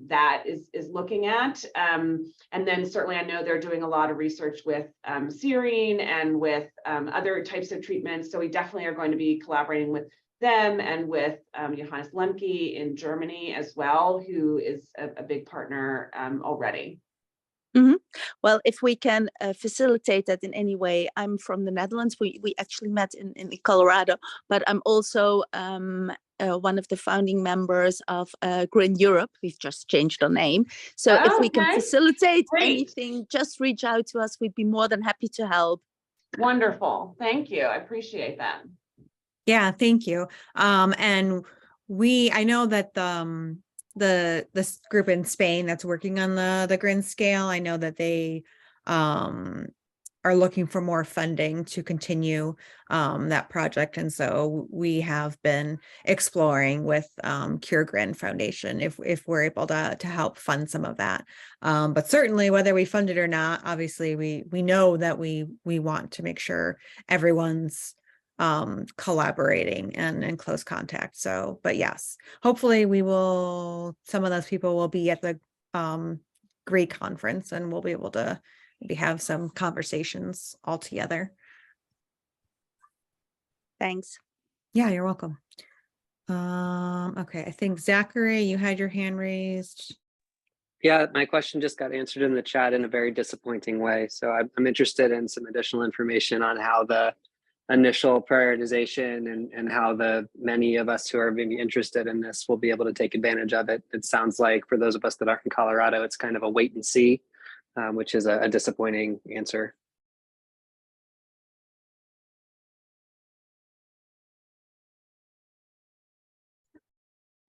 that is looking at. And then certainly I know they're doing a lot of research with serine and with other types of treatments. So we definitely are going to be collaborating with them and with Johannes Lemke in Germany as well, who is a big partner already. Mm-hmm. Well, if we can facilitate that in any way, I'm from the Netherlands. We actually met in Colorado, but I'm also one of the founding members of GRIN Europe. We've just changed our name. So if we can facilitate anything, just reach out to us. We'd be more than happy to help. Wonderful. Thank you. I appreciate that. Yeah, thank you. And I know that this group in Spain that's working on the GRIN scale, I know that they are looking for more funding to continue that project. And so we have been exploring with GRI Foundation if we're able to help fund some of that. But certainly whether we fund it or not, obviously we know that we want to make sure everyone's collaborating and in close contact. So, but yes, hopefully some of those people will be at the GRI conference and we'll be able to maybe have some conversations all together. Thanks. Yeah, you're welcome. Okay, I think Zachary, you had your hand raised. Yeah, my question just got answered in the chat in a very disappointing way. So I'm interested in some additional information on how the initial prioritization and how the many of us who are maybe interested in this will be able to take advantage of it. It sounds like for those of us that aren't in Colorado, it's kind of a wait and see, which is a disappointing answer.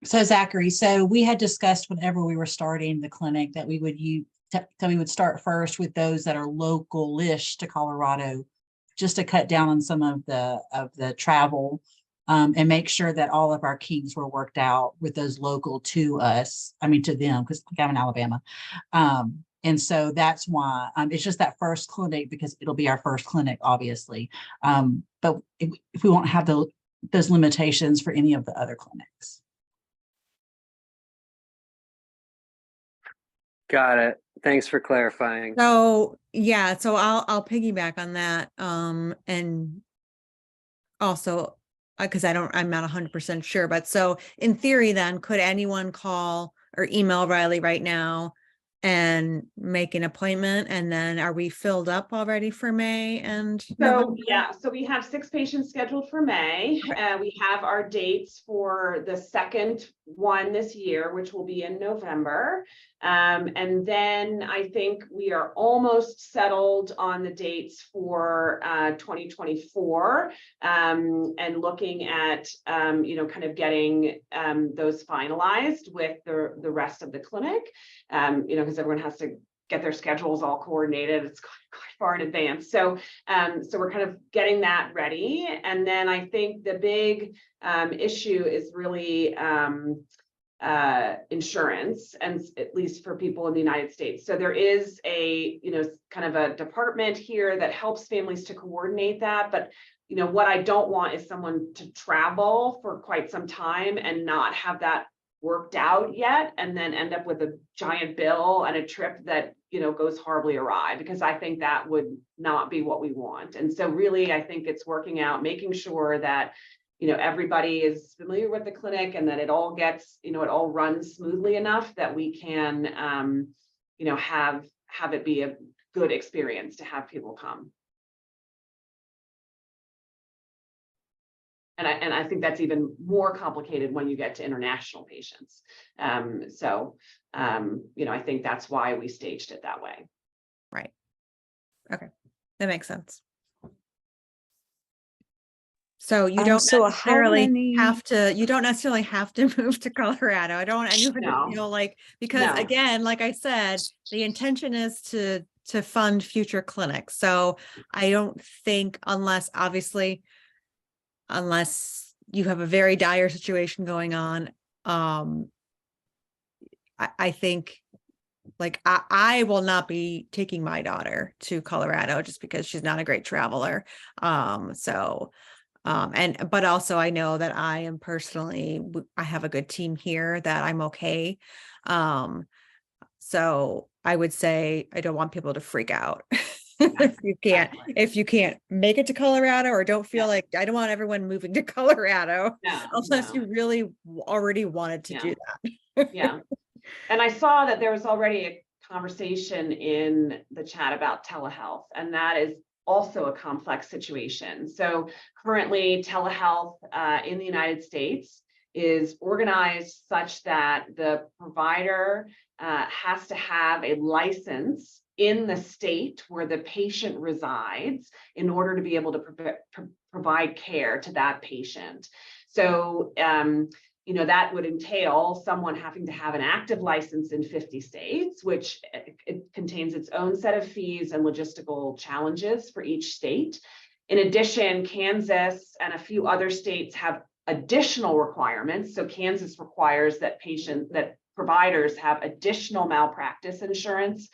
So Zachary, so we had discussed whenever we were starting the clinic that we would we would start first with those that are local-ish to Colorado, just to cut down on some of the travel, and make sure that all of our kinks were worked out with those local to us. I mean, to them, because I'm in Alabama. And so that's why it's just that first clinic, because it'll be our first clinic, obviously. But if we won't have those limitations for any of the other clinics. Got it. Thanks for clarifying. So yeah, so I'll piggyback on that. And also, because I'm not 100% sure, but so in theory, then could anyone call or email Riley right now and make an appointment? And then are we filled up already for May and November? Yeah, so we have 6 patients scheduled for May. We have our dates for the second one this year, which will be in November. And then I think we are almost settled on the dates for 2024, and looking at, kind of getting those finalized with the rest of the clinic, because everyone has to get their schedules all coordinated. It's quite far in advance. So we're kind of getting that ready. And then I think the big issue is really insurance, and at least for people in the United States. So there is a, kind of a department here that helps families to coordinate that. But what I don't want is someone to travel for quite some time and not have that worked out yet, and then end up with a giant bill and a trip that goes horribly awry, because I think that would not be what we want. And so really, I think it's working out, making sure that everybody is familiar with the clinic, and that it all gets, it all runs smoothly enough that we can have it be a good experience to have people come. And I think that's even more complicated when you get to international patients. I think that's why we staged it that way. Right. Okay, that makes sense. So you don't necessarily have to, move to Colorado. I don't want anyone to feel like, because again, like I said, the intention is to fund future clinics. So I don't think, unless you have a very dire situation going on, I think, like, I will not be taking my daughter to Colorado just because she's not a great traveler. But also I know that I am personally, I have a good team here that I'm okay. So I would say I don't want people to freak out. if you can't make it to Colorado, or don't feel like, I don't want everyone moving to Colorado unless you really already wanted to do that. Yeah. And I saw that there was already a conversation in the chat about telehealth, and that is also a complex situation. So currently, telehealth in the United States is organized such that the provider has to have a license in the state where the patient resides in order to be able to provide care to that patient. So that would entail someone having to have an active license in 50 states, which it contains its own set of fees and logistical challenges for each state. In addition, Kansas and a few other states have additional requirements. So Kansas requires that providers have additional malpractice insurance,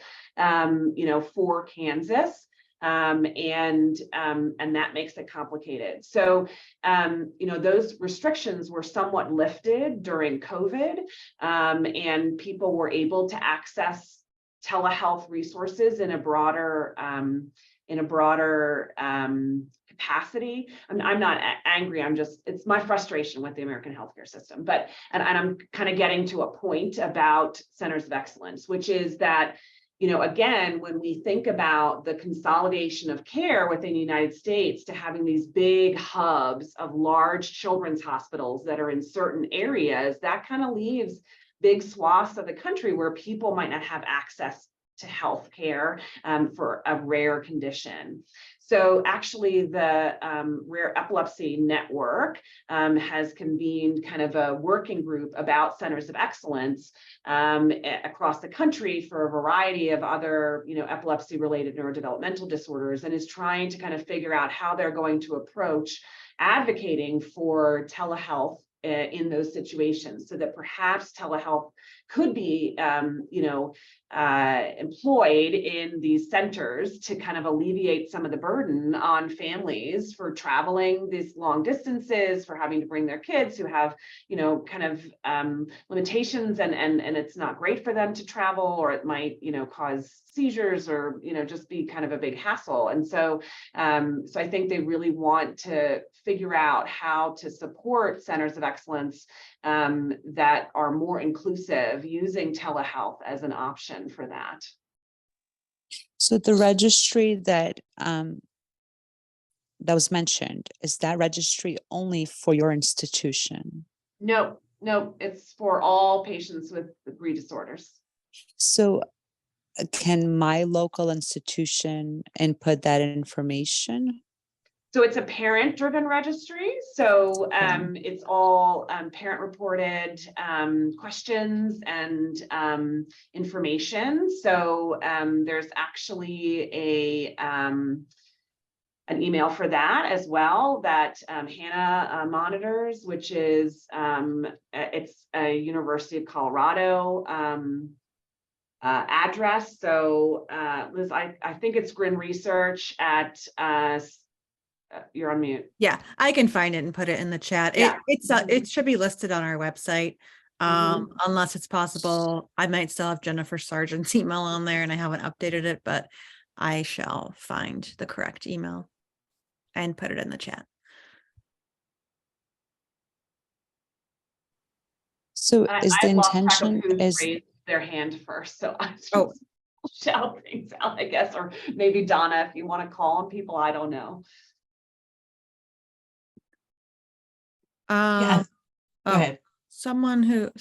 for Kansas. And that makes it complicated. So, those restrictions were somewhat lifted during COVID, and people were able to access telehealth resources in a broader capacity. I'm not angry. It's my frustration with the American healthcare system. But I'm kind of getting to a point about centers of excellence, which is that, again, when we think about the consolidation of care within the United States to having these big hubs of large children's hospitals that are in certain areas, that kind of leaves big swaths of the country where people might not have access to health care for a rare condition. So actually the Rare Epilepsy Network has convened kind of a working group about centers of excellence across the country for a variety of other, epilepsy-related neurodevelopmental disorders, and is trying to kind of figure out how they're going to approach advocating for telehealth in those situations, so that perhaps telehealth could be, employed in these centers to kind of alleviate some of the burden on families for traveling these long distances, for having to bring their kids who have, limitations, and it's not great for them to travel, or it might, cause seizures, or, just be kind of a big hassle. And so, so I think they really want to figure out how to support centers of excellence that are more inclusive, using telehealth as an option for that. So the registry that was mentioned, is that registry only for your institution? No, it's for all patients with GRI disorders. So can my local institution input that information? So it's a parent-driven registry. So it's all parent-reported questions and information. So there's actually an email for that as well that Hannah monitors, which is it's a University of Colorado address. So Liz, I think it's GRIN Research at you're on mute. Yeah, I can find it and put it in the chat. Yeah. It should be listed on our website. Unless it's possible, I might still have Jennifer Sargent's email on there and I haven't updated it, but I shall find the correct email and put it in the chat. So is the I lost track of intention who is raised their hand first, so I just Oh. shout things out, I guess, or maybe Donna, if you want to call on people, I don't know. Yeah. Go Oh, ahead. someone had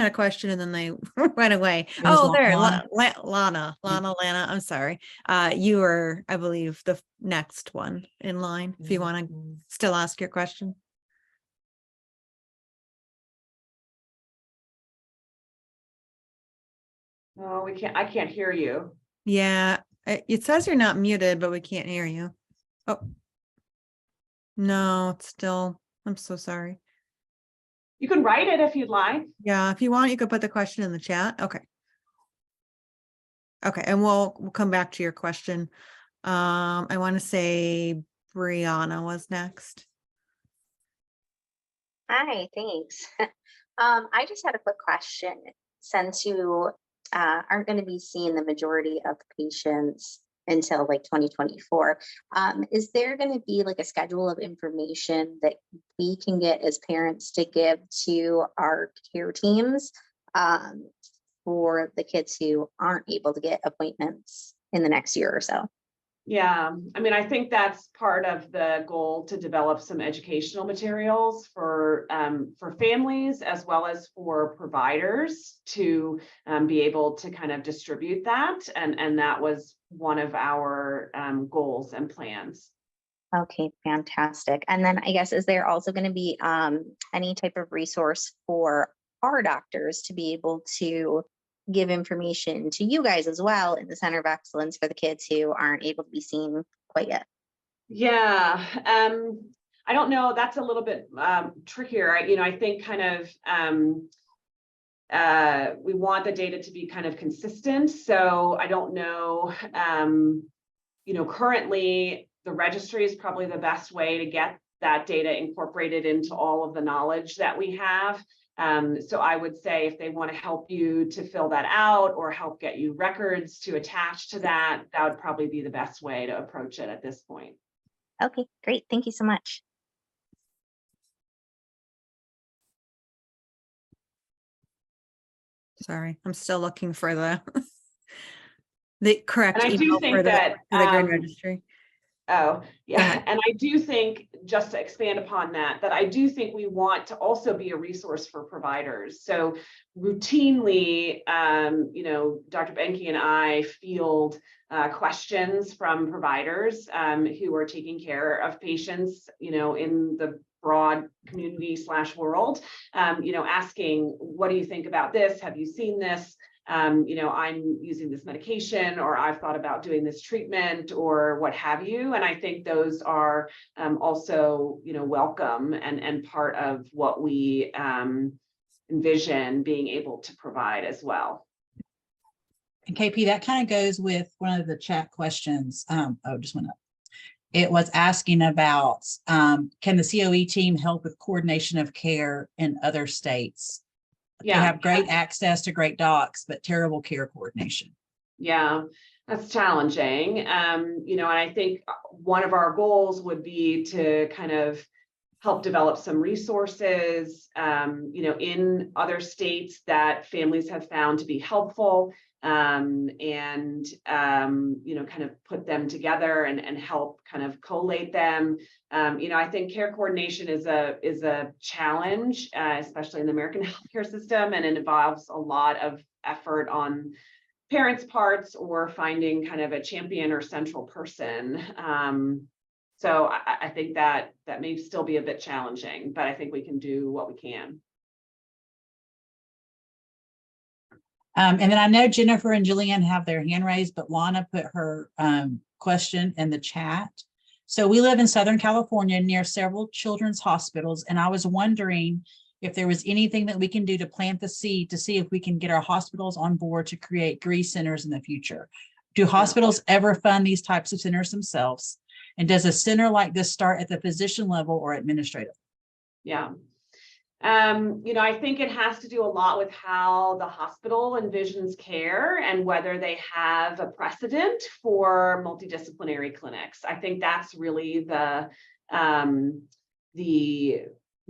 a question and then they went away. It was Oh, there, Lana. Lana, I'm sorry. You are, I believe, the next one in line, if you want to still ask your question. No, I can't hear you. Yeah, it says you're not muted, but we can't hear you. Oh. No, it's still, I'm so sorry. You can write it if you'd like. Yeah, if you want, you could put the question in the chat. Okay. Okay, and we'll come back to your question. I want to say Brianna was next. Hi, thanks. I just had a quick question. Since you aren't going to be seeing the majority of patients until like 2024, is there going to be like a schedule of information that we can get as parents to give to our care teams for the kids who aren't able to get appointments in the next year or so? Yeah, I mean, I think that's part of the goal, to develop some educational materials for families as well as for providers to be able to kind of distribute that. And that was one of our goals and plans. Okay, fantastic. And then I guess, is there also going to be any type of resource for our doctors to be able to give information to you guys as well in the Center of Excellence for the kids who aren't able to be seen quite yet? Yeah, I don't know. That's a little bit trickier. I think kind of we want the data to be kind of consistent. So I don't know, currently the registry is probably the best way to get that data incorporated into all of the knowledge that we have. So I would say if they want to help you to fill that out or help get you records to attach to that, that would probably be the best way to approach it at this point. Okay, great. Thank you so much. Sorry, I'm still looking for the correct And I do email think for that the GRIN registry. Oh, yeah. ahead. And I do think, just to expand upon that, I do think we want to also be a resource for providers. So routinely, Dr. Benke and I field questions from providers who are taking care of patients, in the broad community / world, asking, what do you think about this? Have you seen this? I'm using this medication, or I've thought about doing this treatment, or what have you. And I think those are also, welcome and part of what we envision being able to provide as well. And KP, that kind of goes with one of the chat questions. Just went up. It was asking about, can the COE team help with coordination of care in other states? They have great access to great docs, but terrible care coordination. Yeah, that's challenging. And I think one of our goals would be to kind of help develop some resources, in other states that families have found to be helpful, and kind of put them together and help kind of collate them. I think care coordination is a challenge, especially in the American healthcare system, and it involves a lot of effort on parents' parts, or finding kind of a champion or central person. So I think that may still be a bit challenging, but I think we can do what we can. And then I know Jennifer and Julianne have their hand raised, but Lana put her question in the chat. So we live in Southern California near several children's hospitals, and I was wondering if there was anything that we can do to plant the seed to see if we can get our hospitals on board to create GRI centers in the future. Do hospitals ever fund these types of centers themselves? And does a center like this start at the physician level or administrative? Yeah. I think it has to do a lot with how the hospital envisions care and whether they have a precedent for multidisciplinary clinics. I think that's really the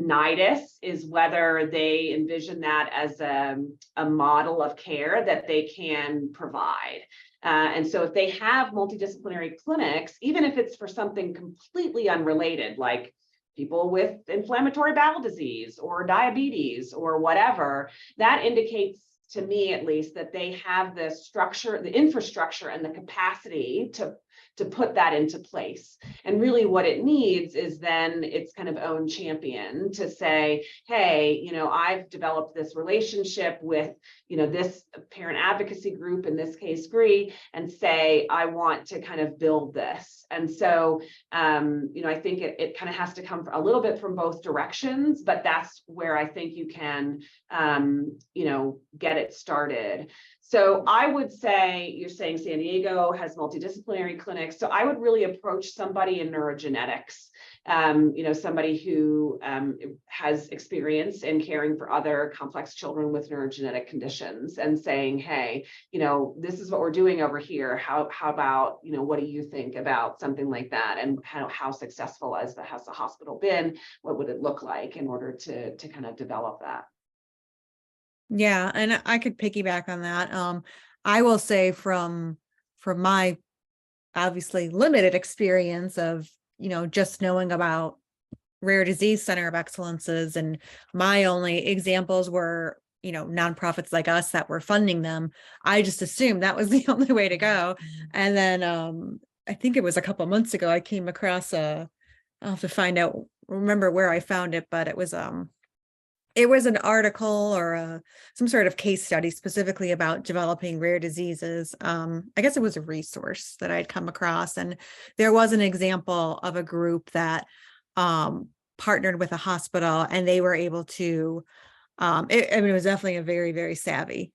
nidus, is whether they envision that as a model of care that they can provide. And so if they have multidisciplinary clinics, even if it's for something completely unrelated, like people with inflammatory bowel disease or diabetes or whatever, that indicates, to me at least, that they have the structure, the infrastructure, and the capacity to put that into place. And really what it needs is then its kind of own champion to say, hey, I've developed this relationship with, this parent advocacy group, in this case, GRI, and say, I want to kind of build this. And so, I think it kind of has to come a little bit from both directions, but that's where I think you can, get it started. So I would say, you're saying San Diego has multidisciplinary clinics. So I would really approach somebody in neurogenetics, somebody who has experience in caring for other complex children with neurogenetic conditions, and saying, hey, this is what we're doing over here. How about, what do you think about something like that? And how successful has the hospital been? What would it look like in order to kind of develop that? Yeah, and I could piggyback on that. I will say from my obviously limited experience of, just knowing about rare disease center of excellences, and my only examples were, nonprofits like us that were funding them. I just assumed that was the only way to go. And then I think it was a couple months ago, I came across I'll have to remember where I found it, but it was an article or some sort of case study specifically about developing rare diseases. I guess it was a resource that I'd come across, and there was an example of a group that partnered with a hospital, and they were able to, it was definitely a very, very savvy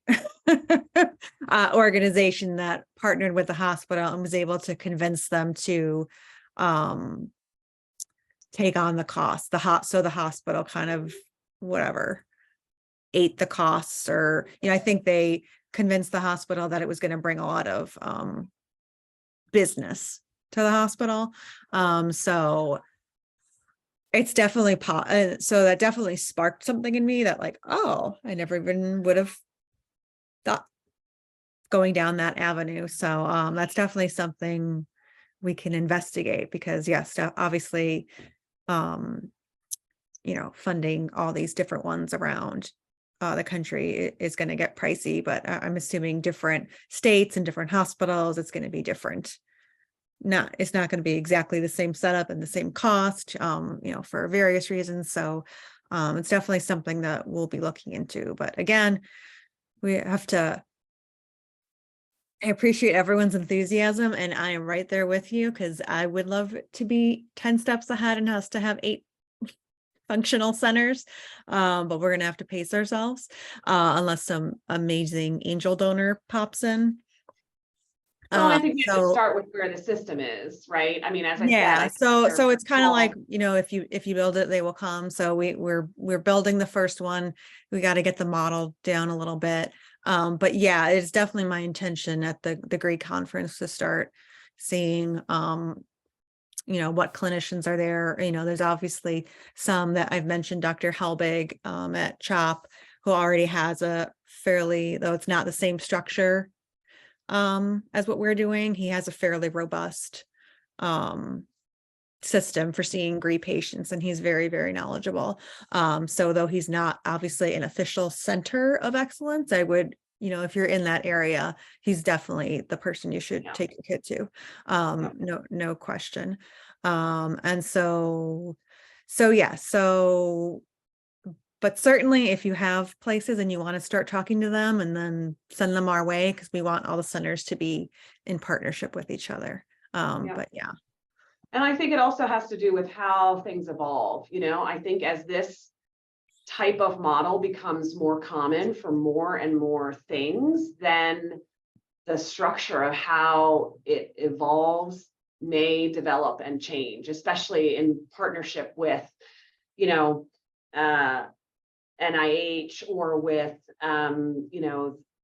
organization that partnered with the hospital and was able to convince them to take on the cost. So the hospital kind of ate the costs, or I think they convinced the hospital that it was going to bring a lot of business to the hospital. So it's definitely so that definitely sparked something in me that, like, oh, I never even would have thought going down that avenue. So that's definitely something we can investigate, because yes, obviously, funding all these different ones around the country is going to get pricey, but I'm assuming different states and different hospitals, it's going to be different. It's not going to be exactly the same setup and the same cost, for various reasons. So it's definitely something that we'll be looking into. But again, I appreciate everyone's enthusiasm, and I am right there with you, because I would love to be 10 steps ahead and us to have 8 functional centers, but we're gonna have to pace ourselves unless some amazing angel donor pops in. Well, I think we have to So start with where the system is, right? I mean, as I said, yeah, I think so they're it's kind of like, small. if you build it, they will come. So we're building the first one. We got to get the model down a little bit. But yeah, it's definitely my intention at the GRI conference to start seeing what clinicians are there. There's obviously some that I've mentioned, Dr. Helbig at CHOP, who already has a fairly, though it's not the same structure as what we're doing, he has a fairly robust system for seeing GRI patients, and he's very, very knowledgeable. So though he's not obviously an official center of excellence, I would, if you're in that area, he's definitely the person you should take your kid to. No question. And so yeah, but certainly if you have places and you want to start talking to them, and then send them our way, because we want all the centers to be in partnership with each other. But yeah. And I think it also has to do with how things evolve. I think as this type of model becomes more common for more and more things, then the structure of how it evolves may develop and change, especially in partnership with, NIH or with,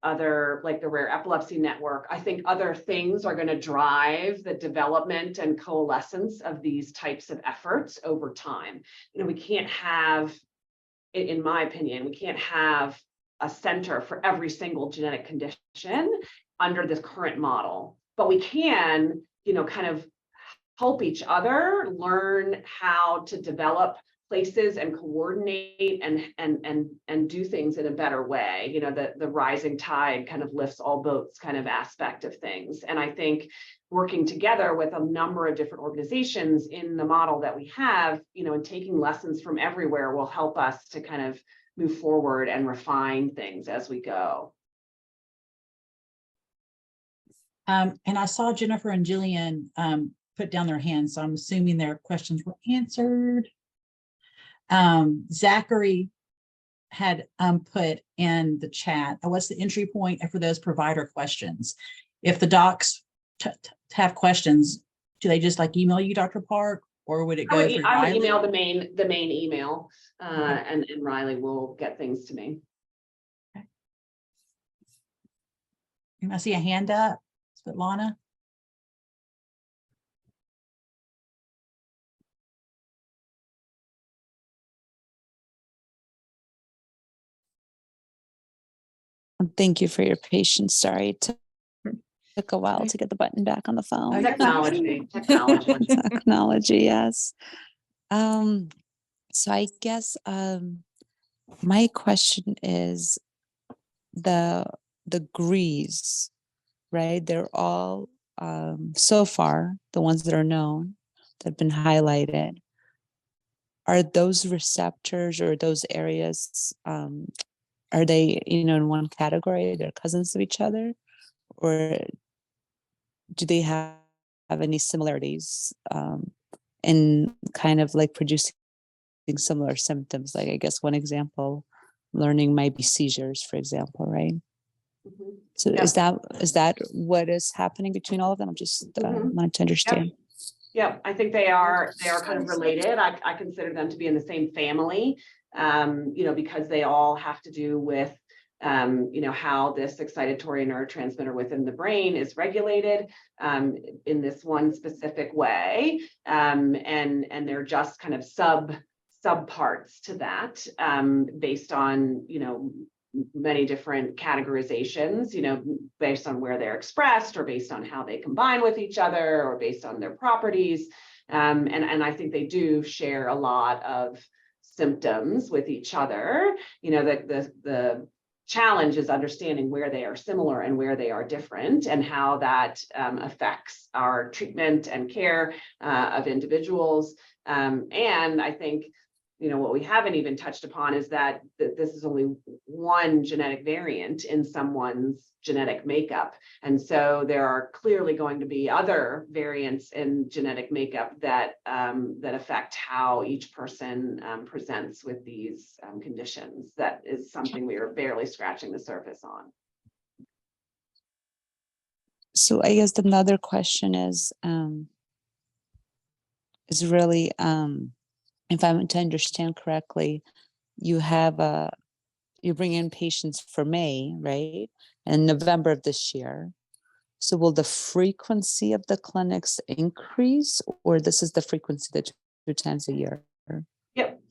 other, like the Rare Epilepsy Network. I think other things are going to drive the development and coalescence of these types of efforts over time. We can't have, in my opinion, we can't have a center for every single genetic condition under this current model, but we can, kind of help each other learn how to develop places and coordinate and do things in a better way. The rising tide kind of lifts all boats kind of aspect of things. And I think working together with a number of different organizations in the model that we have, and taking lessons from everywhere will help us to kind of move forward and refine things as we go. And I saw Jennifer and Jillian put down their hands, so I'm assuming their questions were answered. Zachary had put in the chat, what's the entry point for those provider questions? If the docs have questions, do they just email you, Dr. Park, or would it go through I would Riley? email the main email, Okay. and Riley will get things to me. Okay. And I see a hand up, Svetlana. Thank you for your patience. Sorry, it took a while to get the button back on the phone. Technology. Technology, yes. So I guess my question is the GRIs, right? They're all so far the ones that are known, that have been highlighted. Are those receptors or those areas, are they, in one category? They're cousins of each other, or do they have any similarities in kind of producing similar symptoms? I guess one example, learning might be seizures, for example, right? Mm-hmm. So is that what is happening between all of them? I'm just wanting to understand. Yeah, I think they are kind of related. I consider them to be in the same family, because they all have to do with, how this excitatory neurotransmitter within the brain is regulated in this one specific way. And they're just kind of sub parts to that, based on, many different categorizations, you know, based on where they're expressed or based on how they combine with each other or based on their properties. And I think they do share a lot of symptoms with each other. You know, the challenge is understanding where they are similar and where they are different, and how that affects our treatment and care of individuals. And I think, you know, what we haven't even touched upon is that this is only one genetic variant in someone's genetic makeup. And so there are clearly going to be other variants in genetic makeup that that affect how each person presents with these conditions. That is something we are barely scratching the surface on. So I guess another question is really, if I'm to understand correctly, you bring in patients for May, right? And November of this year. So will the frequency of the clinics increase, or this is the frequency that 2 times a year? Yep.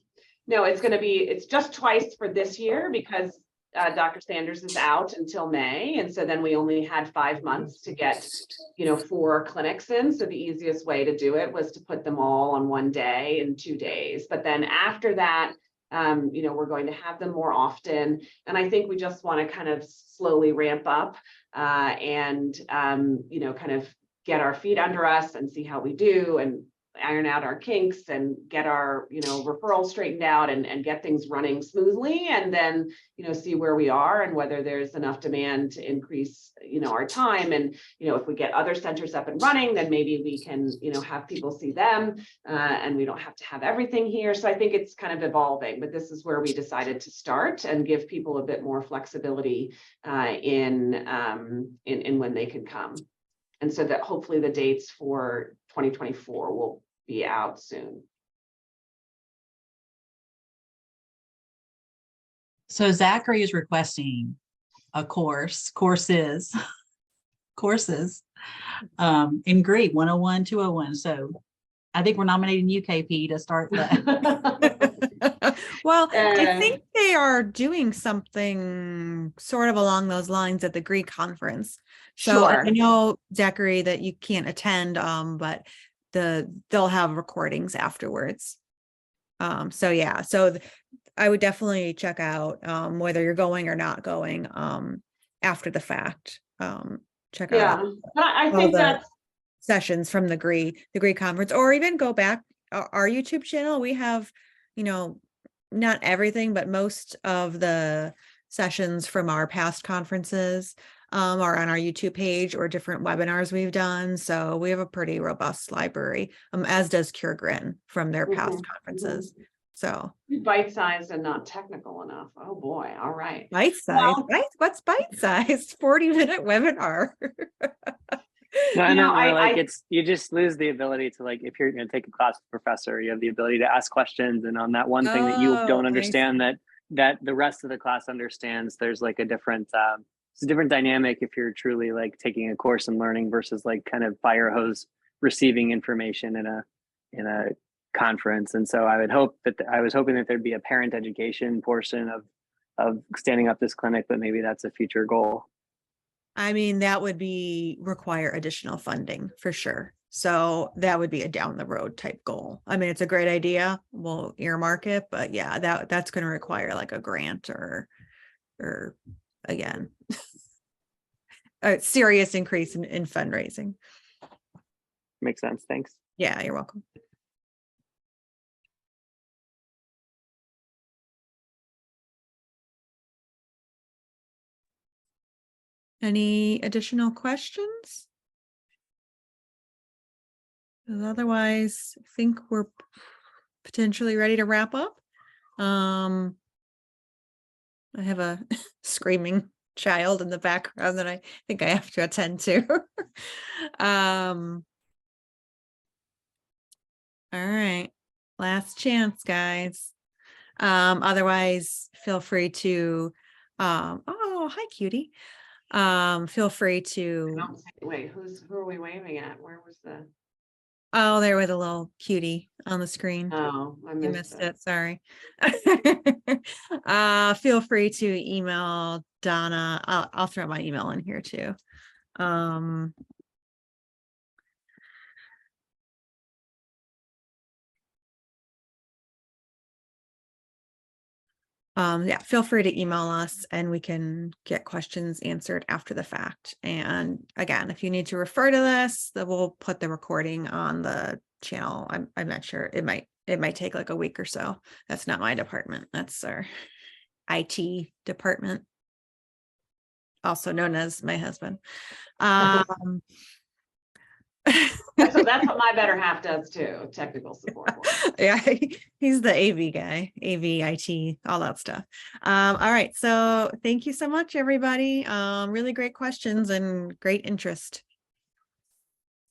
No, it's just twice for this year because Dr. Sanders is out until May. And so then we only had 5 months to get, you know, 4 clinics in. So the easiest way to do it was to put them all on one day in 2 days. But then after that, you know, we're going to have them more often. And I think we just want to kind of slowly ramp up and, you know, kind of get our feet under us and see how we do and iron out our kinks and get our, you know, referrals straightened out and get things running smoothly, and then, you know, see where we are and whether there's enough demand to increase, you know, our time. And, you know, if we get other centers up and running, then maybe we can, you know, have people see them and we don't have to have everything here. So I think it's kind of evolving, but this is where we decided to start and give people a bit more flexibility in when they can come. And so that hopefully the dates for 2024 will be out soon. So Zachary is requesting a courses in GRI 101, 201. So I think we're nominating UKP to start that. Well, I think they are doing something sort of along those lines at the GRI conference. So Sure. I know, Zachary, that you can't attend, but they'll have recordings afterwards. So yeah, I would definitely check out whether you're going or not going after the fact. Check out I think that's sessions from the GRI conference, or even go back our YouTube channel. We have, you know, not everything, but most of the sessions from our past conferences are on our YouTube page, or different webinars we've done. So we have a pretty robust library, as does Cure GRIN from their past conferences. So bite-sized and not technical enough. Oh boy. All right. Bite-sized, right? What's bite-sized? 40-minute webinar. No, I know, like you just lose the ability to, like, if you're going to take a class with a professor, you have the ability to ask questions, and on that one thing that you don't understand that the rest of the class understands, there's like a different it's a different dynamic if you're truly like taking a course and learning versus like kind of fire hose receiving information in a conference. And so I was hoping that there'd be a parent education portion of standing up this clinic, but maybe that's a future goal. I mean, that would require additional funding for sure. So that would be a down the road type goal. I mean, it's a great idea. We'll earmark it, but yeah, that's going to require like a grant or again, a serious increase in fundraising. Makes sense. Thanks. Yeah, you're welcome. Any additional questions? Otherwise, I think we're potentially ready to wrap up. I have a screaming child in the background that I think I have to attend to. All right, last chance, guys. Otherwise, feel free to oh, hi, cutie. Feel free to wait, who are we waving at? Where was the Oh, there was a little cutie on the screen. Oh, I You missed missed it. it, sorry. Feel free to email Donna. I'll throw my email in here too. Yeah, feel free to email us and we can get questions answered after the fact. And again, if you need to refer to this, then we'll put the recording on the channel. I'm not sure. It might take like a week or so. That's not my department. That's our IT department, also known as my husband. That's what my better half does too, technical support. Yeah, he's the AV guy, AV, IT, all that stuff. All right, so thank you so much, everybody. Really great questions and great interest.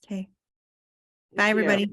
Okay, bye, Thank you. everybody.